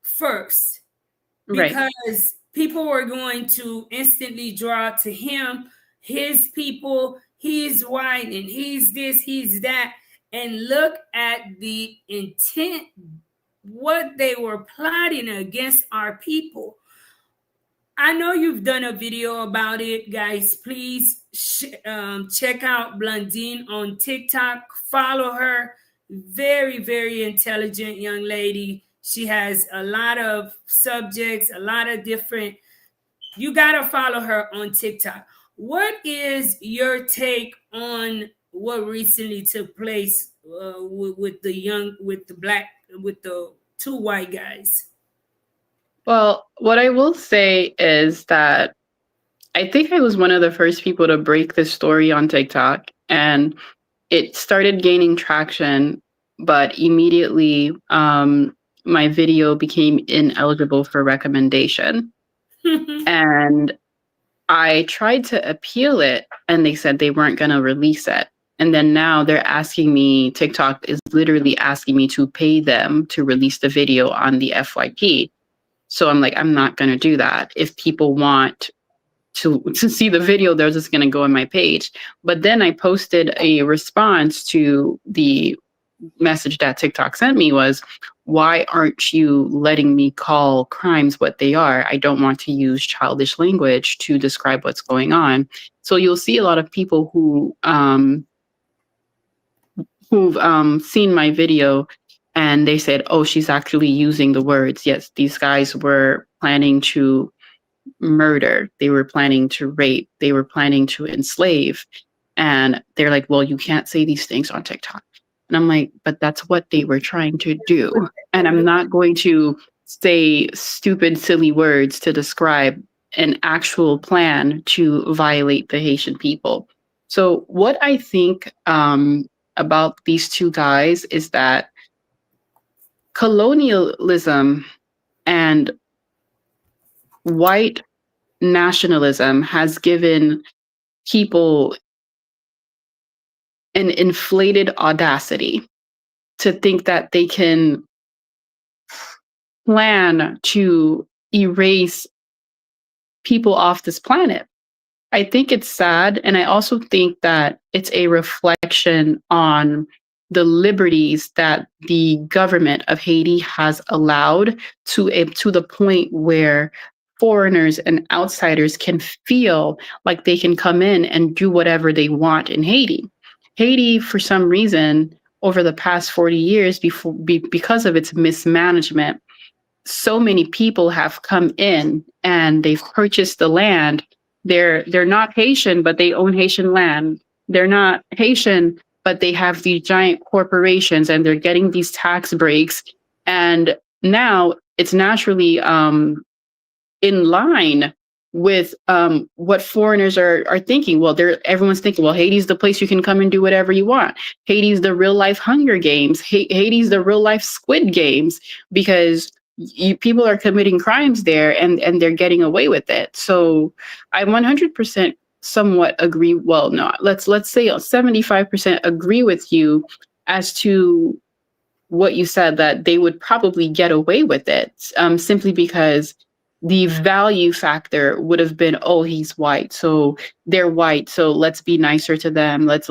[SPEAKER 1] first,
[SPEAKER 2] right.
[SPEAKER 1] because people were going to instantly draw to him, his people, he's white and he's this, he's that. And look at the intent, what they were plotting against our people. I know you've done a video about it, guys. Please check out Blandine on TikTok. Follow her. Very, very intelligent young lady. She has a lot of subjects, a lot of different. You got to follow her on TikTok. What is your take on what recently took place with the young, with the black, with the two white guys?
[SPEAKER 2] Well, what I will say is that I think I was one of the first people to break this story on TikTok, and it started gaining traction, but immediately my video became ineligible for recommendation. And I tried to appeal it, and they said they weren't going to release it. And then now they're asking me, TikTok is literally asking me to pay them to release the video on the FYP. So I'm like, I'm not going to do that. If people want to see the video, they're just going to go on my page. But then I posted a response to the message that TikTok sent me was, why aren't you letting me call crimes what they are? I don't want to use childish language to describe what's going on. So you'll see a lot of people who've seen my video, and they said, oh, she's actually using the words. Yes, these guys were planning to murder, they were planning to rape, they were planning to enslave. And they're like, well, you can't say these things on TikTok. And I'm like, but that's what they were trying to do. And I'm not going to say stupid, silly words to describe an actual plan to violate the Haitian people. So, what I think about these two guys is that colonialism and white nationalism has given people an inflated audacity to think that they can plan to erase people off this planet. I think it's sad. And I also think that it's a reflection on the liberties that the government of Haiti has allowed to the point where foreigners and outsiders can feel like they can come in and do whatever they want in Haiti. Haiti, for some reason, over the past 40 years, because of its mismanagement, so many people have come in and they've purchased the land. They're not Haitian, but they own Haitian land. They're not Haitian, but they have these giant corporations and they're getting these tax breaks. And now it's naturally in line with what foreigners are thinking. Well, everyone's thinking, well, Haiti's the place you can come and do whatever you want. Haiti's the real life Hunger Games. Haiti's the real life Squid Games, because people are committing crimes there and they're getting away with it. So I 100% somewhat agree. Well, no, let's say 75% agree with you as to what you said, that they would probably get away with it simply because the value factor would have been, oh, he's white, so they're white, so let's be nicer to them. Let's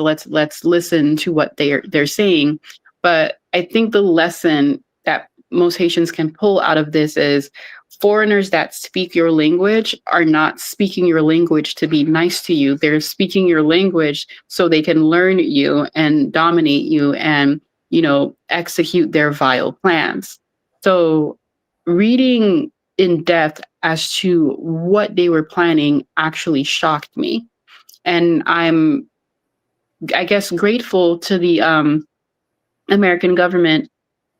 [SPEAKER 2] listen to what they're saying. But I think the lesson that most Haitians can pull out of this is foreigners that speak your language are not speaking your language to be nice to you. They're speaking your language so they can learn you and dominate you and, execute their vile plans. So reading in depth as to what they were planning actually shocked me. And I'm I guess, grateful to the American government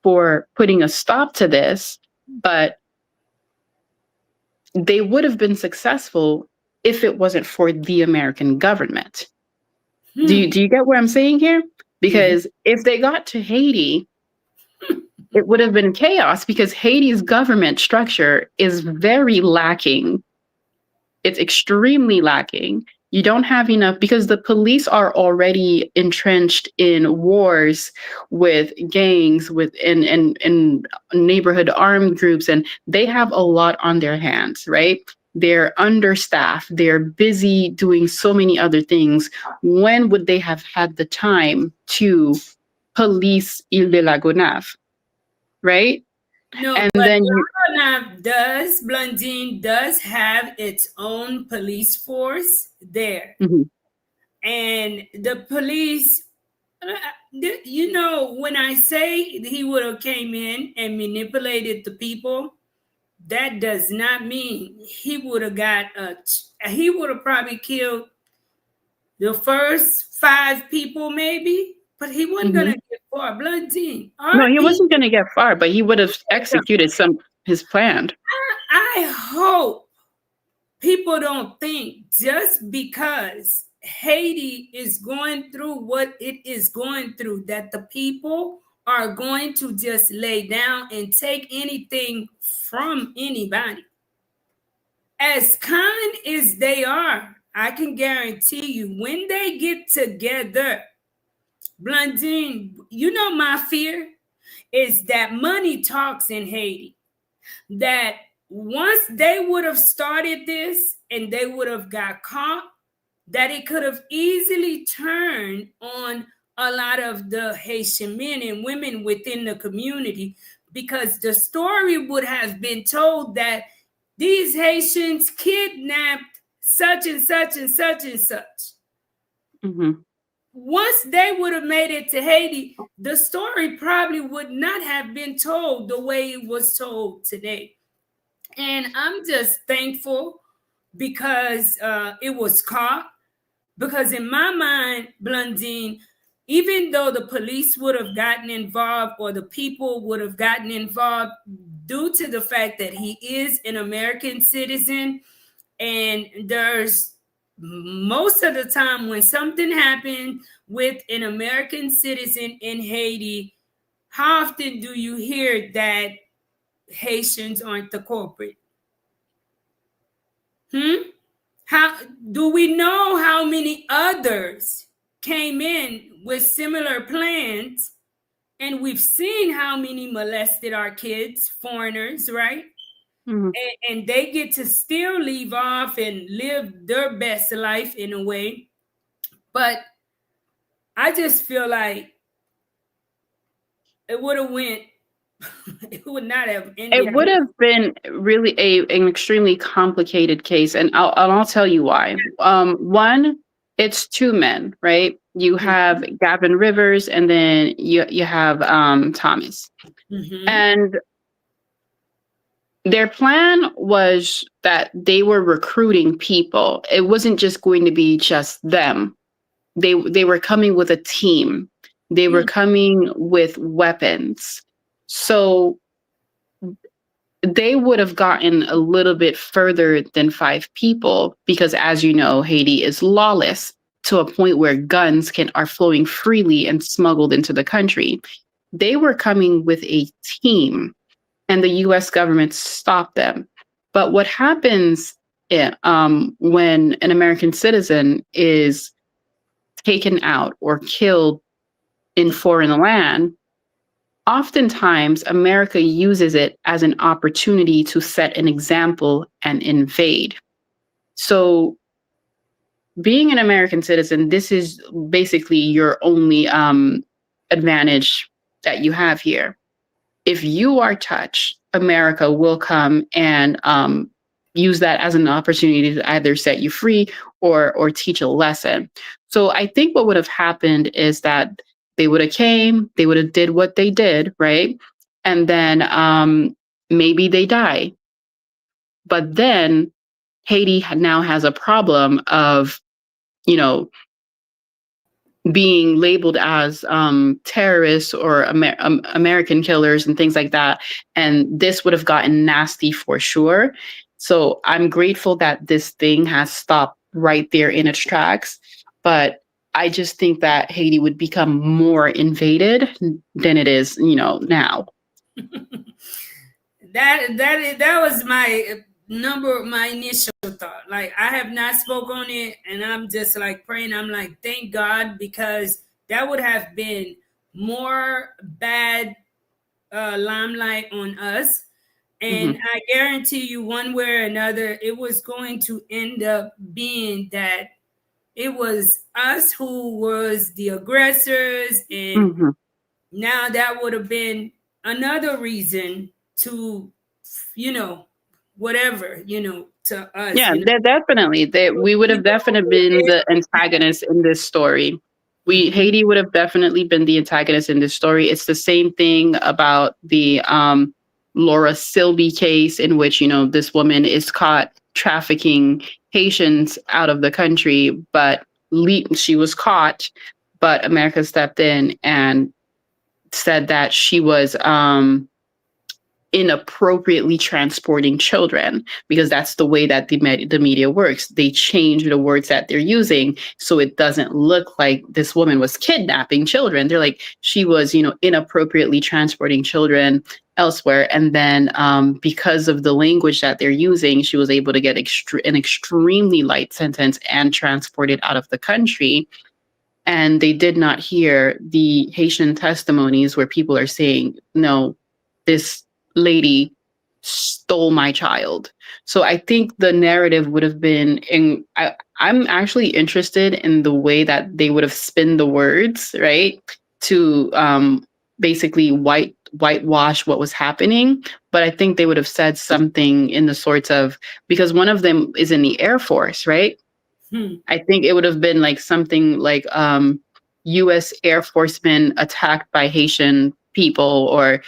[SPEAKER 2] for putting a stop to this, but they would have been successful if it wasn't for the American government.
[SPEAKER 1] Hmm.
[SPEAKER 2] Do you get what I'm saying here?
[SPEAKER 1] Mhm.
[SPEAKER 2] Because if they got to Haiti, it would have been chaos because Haiti's government structure is very lacking. It's extremely lacking. You don't have enough because the police are already entrenched in wars with gangs, with in neighborhood armed groups, and they have a lot on their hands, right? They're understaffed, they're busy doing so many other things. When would they have had the time to police Ile de la Gonave, right?
[SPEAKER 1] No,
[SPEAKER 2] And
[SPEAKER 1] but
[SPEAKER 2] then you
[SPEAKER 1] Lagonav does, Blandine does have its own police force there.
[SPEAKER 2] mhm,
[SPEAKER 1] And the police, you know, when I say he would have came in and manipulated the people, that does not mean he would have he would have probably killed the first five people maybe, but he wasn't gonna
[SPEAKER 2] mhm.
[SPEAKER 1] get far. Bluntine,
[SPEAKER 2] No,
[SPEAKER 1] our
[SPEAKER 2] he
[SPEAKER 1] people.
[SPEAKER 2] wasn't going to get far, but he would have executed some his plan.
[SPEAKER 1] I hope people don't think just because Haiti is going through what it is going through that the people are going to just lay down and take anything from anybody. As kind as they are, I can guarantee you when they get together, Blondine, you know my fear is that money talks in Haiti. That once they would have started this and they would have got caught, that it could have easily turned on a lot of the Haitian men and women within the community because the story would have been told that these Haitians kidnapped such and such and such and such.
[SPEAKER 2] Mhm.
[SPEAKER 1] Once they would have made it to Haiti, the story probably would not have been told the way it was told today. And I'm just thankful because it was caught. Because in my mind, Blondine, even though the police would have gotten involved or the people would have gotten involved due to the fact that he is an American citizen, and there's most of the time when something happened with an American citizen in Haiti, how often do you hear that Haitians aren't the culprit? Hmm? How do we know how many others came in with similar plans? And we've seen how many molested our kids, foreigners, right?
[SPEAKER 2] Mhm.
[SPEAKER 1] And they get to still leave off and live their best life in a way. But I just feel like it would have went, it would not have
[SPEAKER 2] It
[SPEAKER 1] ended.
[SPEAKER 2] would have been really an extremely complicated case, and I'll tell you why. One, it's two men, right? You have Gavin Rivers, and then you have Thomas,
[SPEAKER 1] Mm-hmm.
[SPEAKER 2] and their plan was that they were recruiting people. It wasn't just going to be just them. They were coming with a team. They were coming with weapons. So they would have gotten a little bit further than five people because, as you know, Haiti is lawless to a point where guns are flowing freely and smuggled into the country. They were coming with a team, and the U.S. government stopped them. But what happens when an American citizen is taken out or killed in foreign land? Oftentimes, America uses it as an opportunity to set an example and invade. So, being an American citizen, this is basically your only advantage that you have here. If you are touched, America will come and use that as an opportunity to either set you free or teach a lesson. So I think what would have happened is that they would have came, they would have did what they did, right? And then maybe they die. But then Haiti now has a problem of, you know, being labeled as terrorists or American killers and things like that. And this would have gotten nasty for sure. So I'm grateful that this thing has stopped right there in its tracks. But I just think that Haiti would become more invaded than it is, now.
[SPEAKER 1] That was my initial thought. Like, I have not spoke on it, and I'm just like praying. I'm like, thank God, because that would have been more bad limelight on us. And
[SPEAKER 2] Mm-hmm.
[SPEAKER 1] I guarantee you, one way or another, it was going to end up being that it was us who was the aggressors, and
[SPEAKER 2] Mm-hmm.
[SPEAKER 1] now that would have been another reason to, you know, whatever, to us,
[SPEAKER 2] Yeah, definitely. We would
[SPEAKER 1] we
[SPEAKER 2] have definitely been the antagonist in this story.
[SPEAKER 1] Mhm.
[SPEAKER 2] Haiti would have definitely been the antagonist in this story. It's the same thing about the Laura Silby case, in which this woman is caught trafficking Haitians out of the country, but she was caught, but America stepped in and said that she was inappropriately transporting children, because that's the way that the media works. They change the words that they're using so it doesn't look like this woman was kidnapping children. They're like, she was inappropriately transporting children elsewhere, and then because of the language that they're using, she was able to get an extremely light sentence and transported out of the country. And they did not hear the Haitian testimonies where people are saying, no, this lady stole my child. So I think the narrative would have been I'm actually interested in the way that they would have spin the words, right? To basically whitewash what was happening. But I think they would have said something in the sorts of, because one of them is in the Air Force, right?
[SPEAKER 1] Hmm.
[SPEAKER 2] I think it would have been like something like US Air Forcemen attacked by Haitian people, or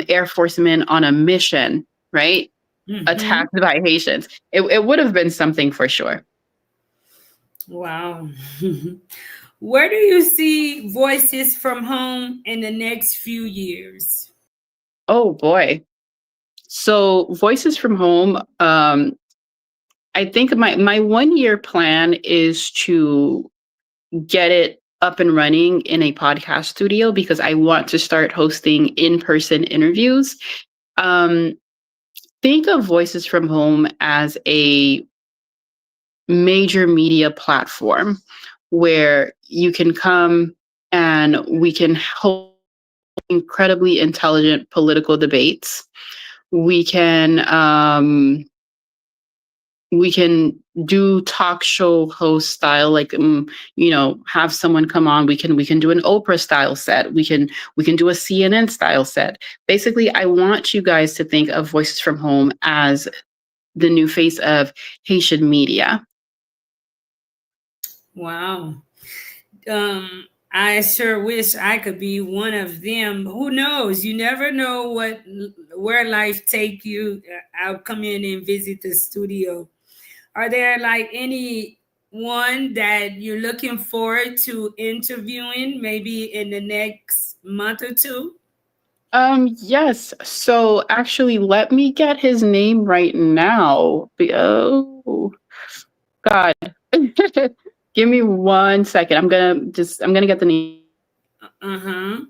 [SPEAKER 2] Air Forcemen on a mission, right?
[SPEAKER 1] Hmm.
[SPEAKER 2] Attacked by Haitians. It would have been something for sure.
[SPEAKER 1] Wow. Where do you see Voices from Home in the next few years?
[SPEAKER 2] Oh boy. So Voices from Home, I think my 1 year plan is to get it up and running in a podcast studio, because I want to start hosting in-person interviews. Um, think of Voices from Home as a major media platform where you can come and we can hold incredibly intelligent political debates. We can we can do talk show host style, like have someone come on. We can do an Oprah style set. We can do a CNN style set. Basically, I want you guys to think of Voices from Home as the new face of Haitian media.
[SPEAKER 1] Wow. I sure wish I could be one of them. Who knows? You never know where life take you. I'll come in and visit the studio. Are there like any one that you're looking forward to interviewing maybe in the next month or two?
[SPEAKER 2] Yes. So actually, let me get his name right now. Oh God. Give me 1 second. I'm gonna get the name.
[SPEAKER 1] Uh-huh.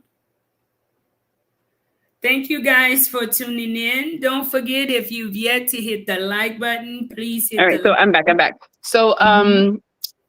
[SPEAKER 1] Thank you guys for tuning in. Don't forget, if you've yet to hit the like button, please
[SPEAKER 2] All
[SPEAKER 1] hit
[SPEAKER 2] right,
[SPEAKER 1] the
[SPEAKER 2] so I'm back. So
[SPEAKER 1] Mhm.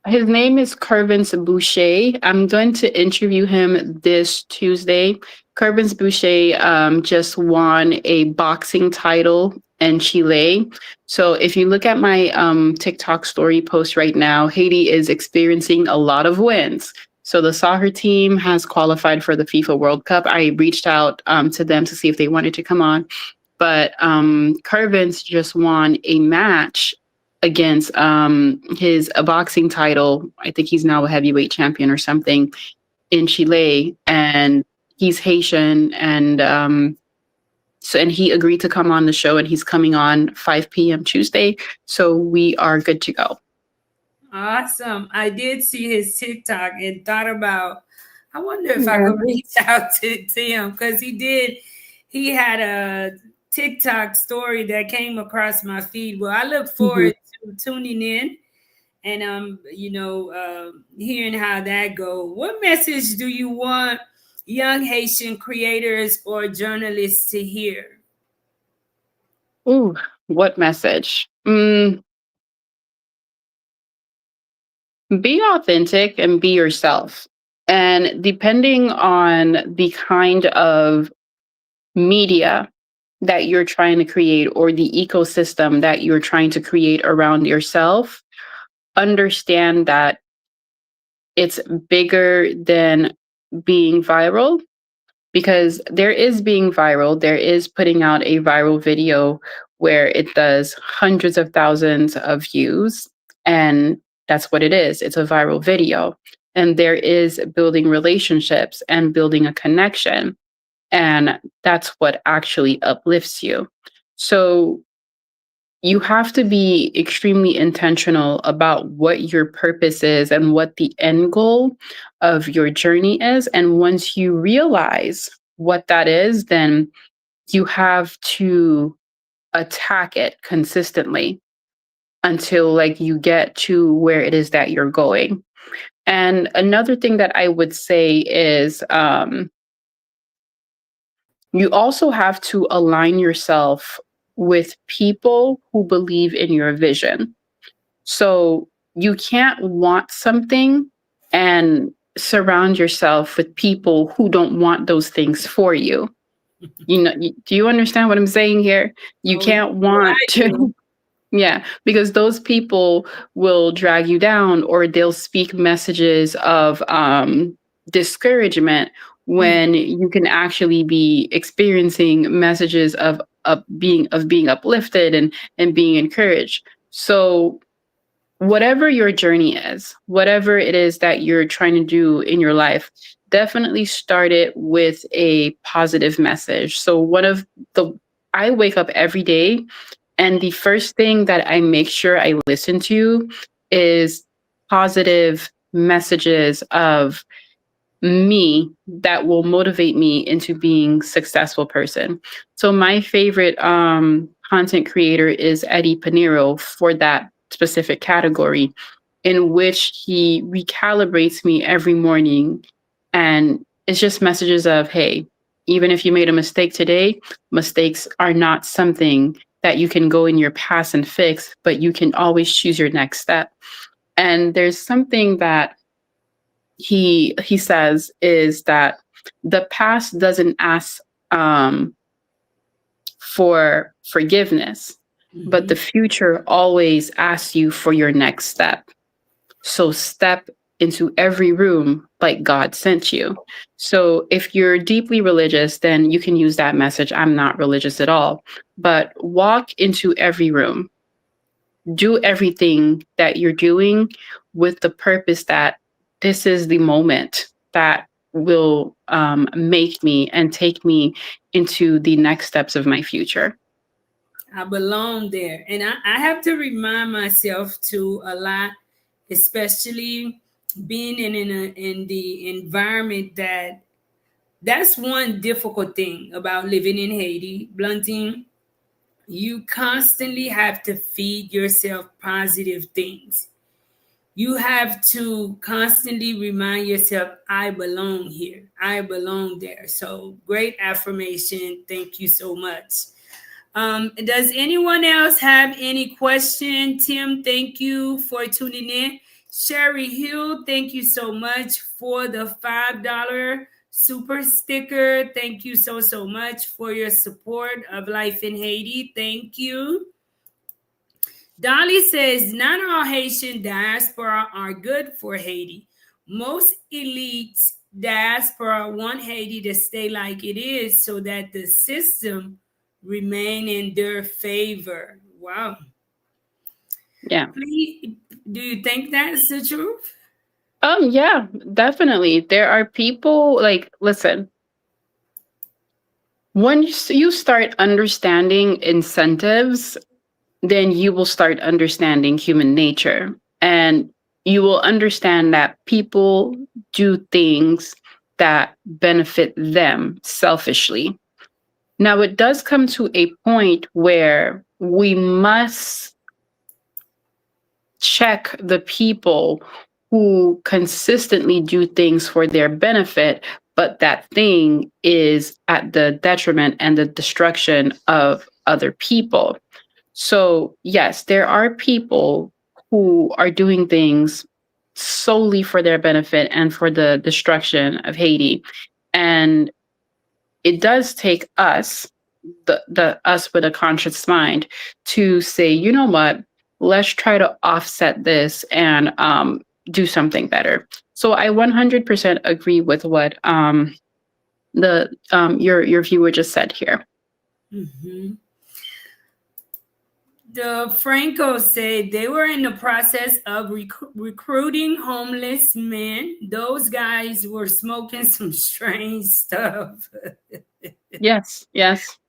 [SPEAKER 2] his name is Kervins Boucher. I'm going to interview him this Tuesday. Kervins Boucher just won a boxing title in Chile. So if you look at my TikTok story post right now, Haiti is experiencing a lot of wins. So the soccer team has qualified for the FIFA World Cup. I reached out to them to see if they wanted to come on, but Kervins just won a match against his a boxing title. I think he's now a heavyweight champion or something in Chile, and he's Haitian, and and he agreed to come on the show, and he's coming on 5 p.m. Tuesday, so we are good to go.
[SPEAKER 1] Awesome. I did see his TikTok and thought about, I wonder if I
[SPEAKER 2] Yeah.
[SPEAKER 1] could reach out to him because he had a TikTok story that came across my feed. Well, I look
[SPEAKER 2] Mhm.
[SPEAKER 1] forward to tuning in and hearing how that go. What message do you want young Haitian creators or journalists to hear?
[SPEAKER 2] Ooh, what message? Be authentic and be yourself. And depending on the kind of media that you're trying to create or the ecosystem that you're trying to create around yourself, understand that it's bigger than being viral, because there is being viral, there is putting out a viral video where it does hundreds of thousands of views, and that's what it is. It's a viral video. And there is building relationships and building a connection, and that's what actually uplifts you. So you have to be extremely intentional about what your purpose is and what the end goal of your journey is. And once you realize what that is, then you have to attack it consistently until like you get to where it is that you're going. And another thing that I would say is you also have to align yourself with people who believe in your vision. So you can't want something and surround yourself with people who don't want those things for you. Do you understand what I'm saying here? You
[SPEAKER 1] Oh, you
[SPEAKER 2] can't
[SPEAKER 1] know
[SPEAKER 2] want
[SPEAKER 1] I do.
[SPEAKER 2] to, yeah, because those people will drag you down or they'll speak messages of discouragement when you can actually be experiencing messages of being uplifted and being encouraged. So whatever your journey is, whatever it is that you're trying to do in your life, definitely start it with a positive message. So I wake up every day and the first thing that I make sure I listen to is positive messages of me that will motivate me into being successful person. So my favorite content creator is Eddie Pinero for that specific category, in which he recalibrates me every morning, and it's just messages of, hey, even if you made a mistake today, mistakes are not something that you can go in your past and fix, but you can always choose your next step. And there's something that he says is that the past doesn't ask um, for forgiveness, but the
[SPEAKER 1] Mhm.
[SPEAKER 2] future always asks you for your next step. So step into every room like God sent you. So if you're deeply religious, then you can use that message. I'm not religious at all, but walk into every room, do everything that you're doing with the purpose that this is the moment that will make me and take me into the next steps of my future.
[SPEAKER 1] I belong there. And I have to remind myself to a lot, especially being in the environment that's one difficult thing about living in Haiti, Blandine. You constantly have to feed yourself positive things. You have to constantly remind yourself, I belong here. I belong there. So great affirmation. Thank you so much. Does anyone else have any question? Tim, thank you for tuning in. Sherry Hill, thank you so much for the $5 super sticker. Thank you so much for your support of Life in Haiti. Thank you. Dolly says not all Haitian diaspora are good for Haiti. Most elites diaspora want Haiti to stay like it is so that the system remain in their favor. Wow.
[SPEAKER 2] Yeah.
[SPEAKER 1] Please, do you think that's the truth?
[SPEAKER 2] Yeah, definitely. There are people like, listen, once you start understanding incentives, then you will start understanding human nature. And you will understand that people do things that benefit them selfishly. Now, it does come to a point where we must check the people who consistently do things for their benefit, but that thing is at the detriment and the destruction of other people. So, yes, there are people who are doing things solely for their benefit and for the destruction of Haiti. And it does take us, the us with a conscious mind, to say, you know what, let's try to offset this and do something better. So I 100% agree with what the your viewer just said here.
[SPEAKER 1] Mm-hmm. The Franco said they were in the process of recruiting homeless men. Those guys were smoking some strange stuff.
[SPEAKER 2] Yes, yes.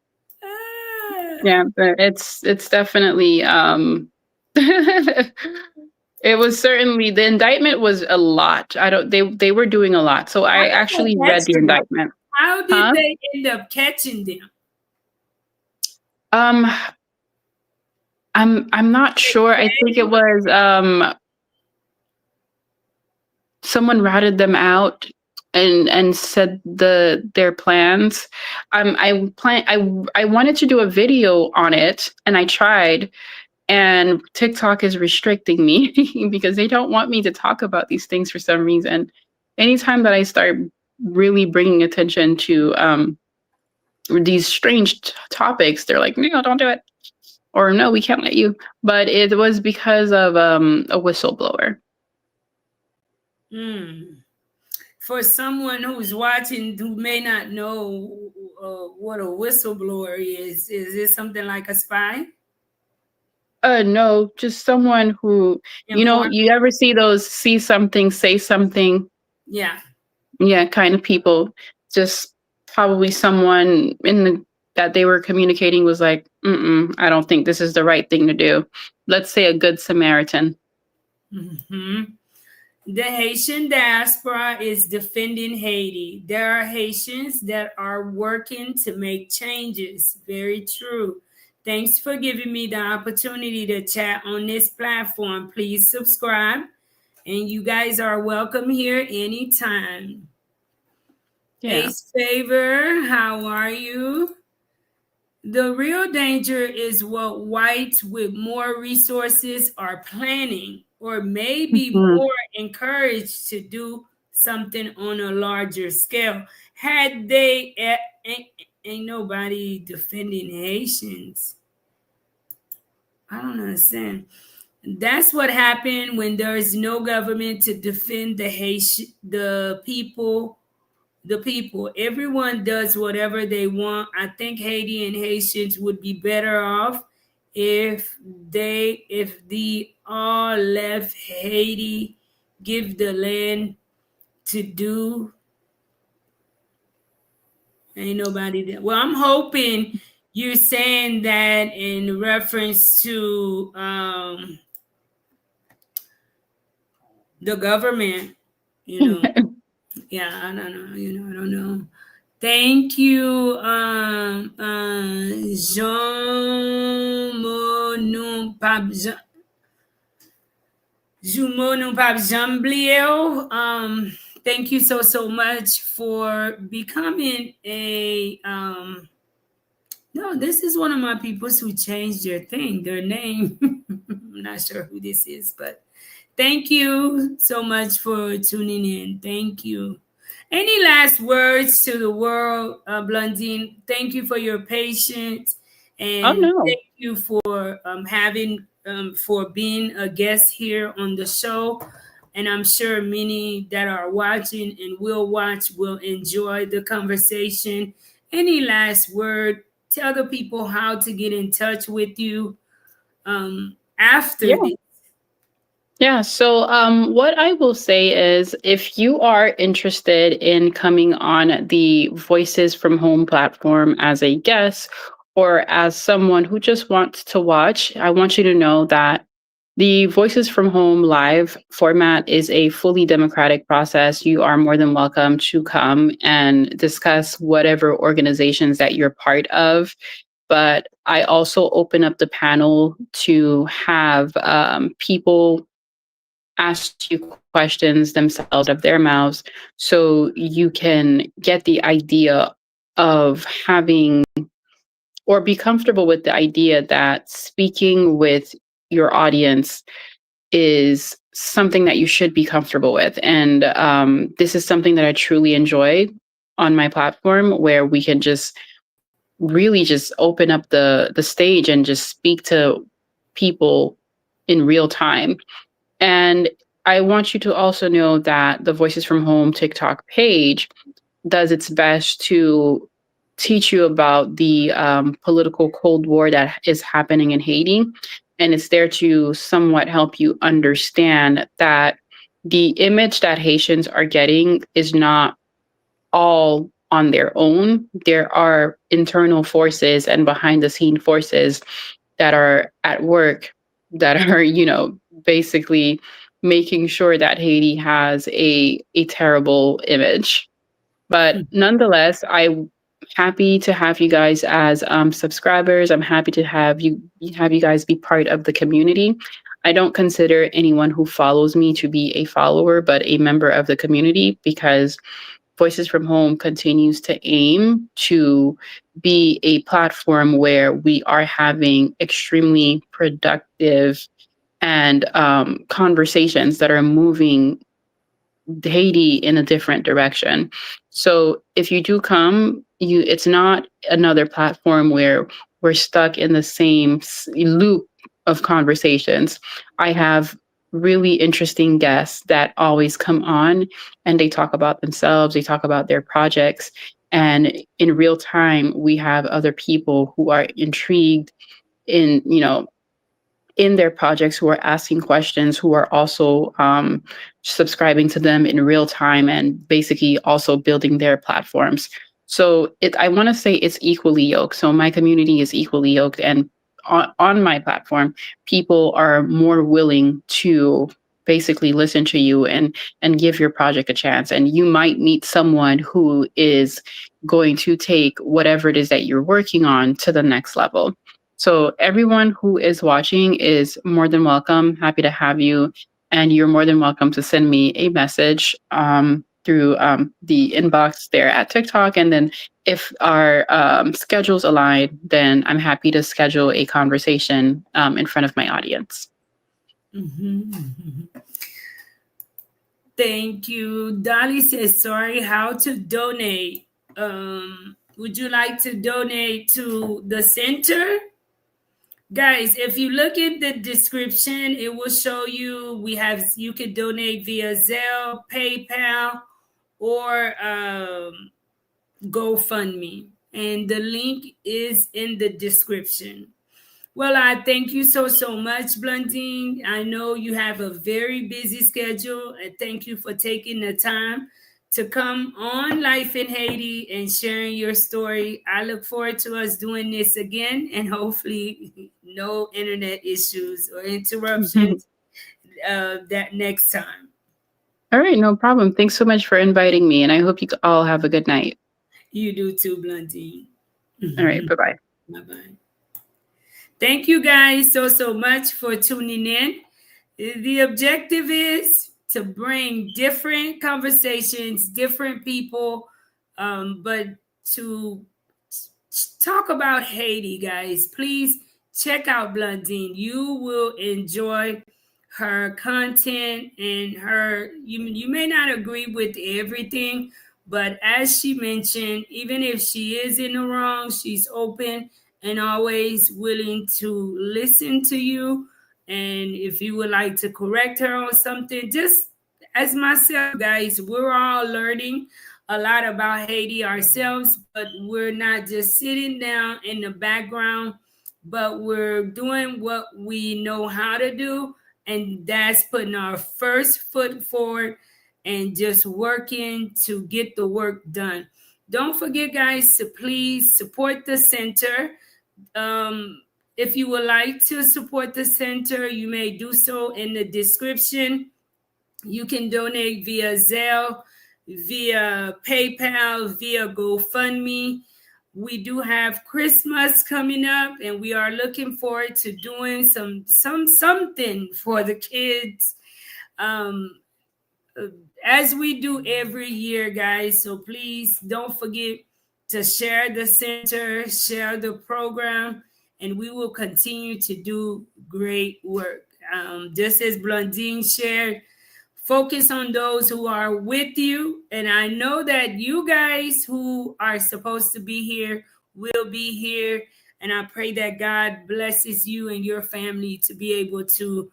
[SPEAKER 1] Ah.
[SPEAKER 2] Yeah, but it's definitely it was certainly, the indictment was a lot. I don't they were doing a lot. So
[SPEAKER 1] How
[SPEAKER 2] I
[SPEAKER 1] did
[SPEAKER 2] actually
[SPEAKER 1] they
[SPEAKER 2] read
[SPEAKER 1] catch
[SPEAKER 2] the
[SPEAKER 1] them?
[SPEAKER 2] indictment.
[SPEAKER 1] How did
[SPEAKER 2] Huh?
[SPEAKER 1] they end up catching them?
[SPEAKER 2] Um I'm not sure. I think it was someone routed them out and said their plans. I wanted to do a video on it and I tried, and TikTok is restricting me because they don't want me to talk about these things for some reason. Anytime that I start really bringing attention to these strange topics, they're like, "No, don't do it," or "No, we can't let you." But it was because of a whistleblower.
[SPEAKER 1] Hmm. For someone who's watching who may not know what a whistleblower is it something like a spy?
[SPEAKER 2] No, just someone who,
[SPEAKER 1] Inform?
[SPEAKER 2] you ever see something, say something,
[SPEAKER 1] Yeah.
[SPEAKER 2] yeah, kind of people. Just probably someone that they were communicating was like, I don't think this is the right thing to do. Let's say a good Samaritan.
[SPEAKER 1] Hmm. The Haitian diaspora is defending Haiti. There are Haitians that are working to make changes. Very true. Thanks for giving me the opportunity to chat on this platform. Please subscribe, and you guys are welcome here anytime.
[SPEAKER 2] Yeah.
[SPEAKER 1] Ace Favor, how are you? The real danger is what whites with more resources are planning, or maybe
[SPEAKER 2] Mhm.
[SPEAKER 1] more encouraged to do something on a larger scale. Had they, ain't nobody defending Haitians. I don't understand. That's what happened when there is no government to defend the people. Everyone does whatever they want. I think Haiti and Haitians would be better off if the all left Haiti, give the land to do. Ain't nobody there. Well, I'm hoping you're saying that in reference to the government, you know. Yeah, I don't know. I don't know. Thank you, Jean Monon Pap Jumono Pap Jambliel. Thank you so much for becoming a no, this is one of my peoples who changed their name. I'm not sure who this is, but thank you so much for tuning in. Thank you. Any last words to the world, Blandine? Thank you for your patience,
[SPEAKER 2] Oh
[SPEAKER 1] and
[SPEAKER 2] no.
[SPEAKER 1] thank you for for being a guest here on the show. And I'm sure many that are watching and will watch will enjoy the conversation. Any last word? Tell the people how to get in touch with you after
[SPEAKER 2] Yeah.
[SPEAKER 1] this.
[SPEAKER 2] Yeah, so what I will say is, if you are interested in coming on the Voices from Home platform as a guest or as someone who just wants to watch, I want you to know that The Voices from Home live format is a fully democratic process. You are more than welcome to come and discuss whatever organizations that you're part of. But I also open up the panel to have people ask you questions themselves out of their mouths so you can get the idea of having or be comfortable with the idea that speaking with your audience is something that you should be comfortable with. And this is something that I truly enjoy on my platform, where we can just really just open up the stage and just speak to people in real time. And I want you to also know that the Voices from Home TikTok page does its best to teach you about the political Cold War that is happening in Haiti. And it's there to somewhat help you understand that the image that Haitians are getting is not all on their own. There are internal forces and behind the scene forces that are at work that are, basically making sure that Haiti has a terrible image. But nonetheless, I'm happy to have you guys as subscribers. I'm happy to have you guys be part of the community. I don't consider anyone who follows me to be a follower, but a member of the community, because Voices from Home continues to aim to be a platform where we are having extremely productive and conversations that are moving Haiti in a different direction. So if you do come, it's not another platform where we're stuck in the same loop of conversations. I have really interesting guests that always come on and they talk about themselves, they talk about their projects, and in real time we have other people who are intrigued in, in their projects, who are asking questions, who are also subscribing to them in real time and basically also building their platforms. So I want to say it's equally yoked. So my community is equally yoked, and on my platform, people are more willing to basically listen to you and give your project a chance. And you might meet someone who is going to take whatever it is that you're working on to the next level. So everyone who is watching is more than welcome. Happy to have you, and you're more than welcome to send me a message through the inbox there at TikTok. And then if our schedules align, then I'm happy to schedule a conversation in front of my audience.
[SPEAKER 1] Thank you. Dolly says, sorry, how to donate? Would you like to donate to the center? Guys, if you look at the description, it will show you you could donate via Zelle, PayPal, or GoFundMe. And the link is in the description. Well, I thank you so much, Blandine. I know you have a very busy schedule, and thank you for taking the time to come on Life in Haiti and sharing your story. I look forward to us doing this again, and hopefully no internet issues or interruptions that next time.
[SPEAKER 2] All right, no problem. Thanks so much for inviting me, and I hope you all have a good night.
[SPEAKER 1] You do too, Blandine.
[SPEAKER 2] All right, bye-bye.
[SPEAKER 1] Bye-bye. Thank you guys so much for tuning in. The objective is to bring different conversations, different people, but to talk about Haiti, guys. Please check out Blandine. You will enjoy her content and you may not agree with everything, but as she mentioned, even if she is in the wrong, she's open and always willing to listen to you. And if you would like to correct her on something, just as myself, guys, we're all learning a lot about Haiti ourselves, but we're not just sitting down in the background, but we're doing what we know how to do, and that's putting our first foot forward and just working to get the work done. Don't forget, guys, to please support the center. If you would like to support the center, you may do so in the description. You can donate via Zelle, via PayPal, via GoFundMe. We do have Christmas coming up, and we are looking forward to doing something for the kids. Um, as we do every year, guys. So please don't forget to share the center, share the program, and we will continue to do great work. Just as Blandine shared, focus on those who are with you. And I know that you guys who are supposed to be here will be here. And I pray that God blesses you and your family to be able to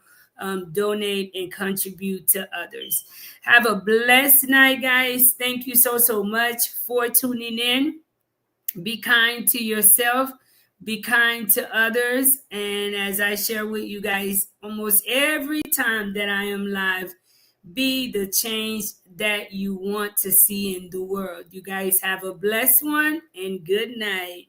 [SPEAKER 1] donate and contribute to others. Have a blessed night, guys. Thank you so much for tuning in. Be kind to yourself, be kind to others. And as I share with you guys almost every time that I am live, be the change that you want to see in the world. You guys have a blessed one and good night.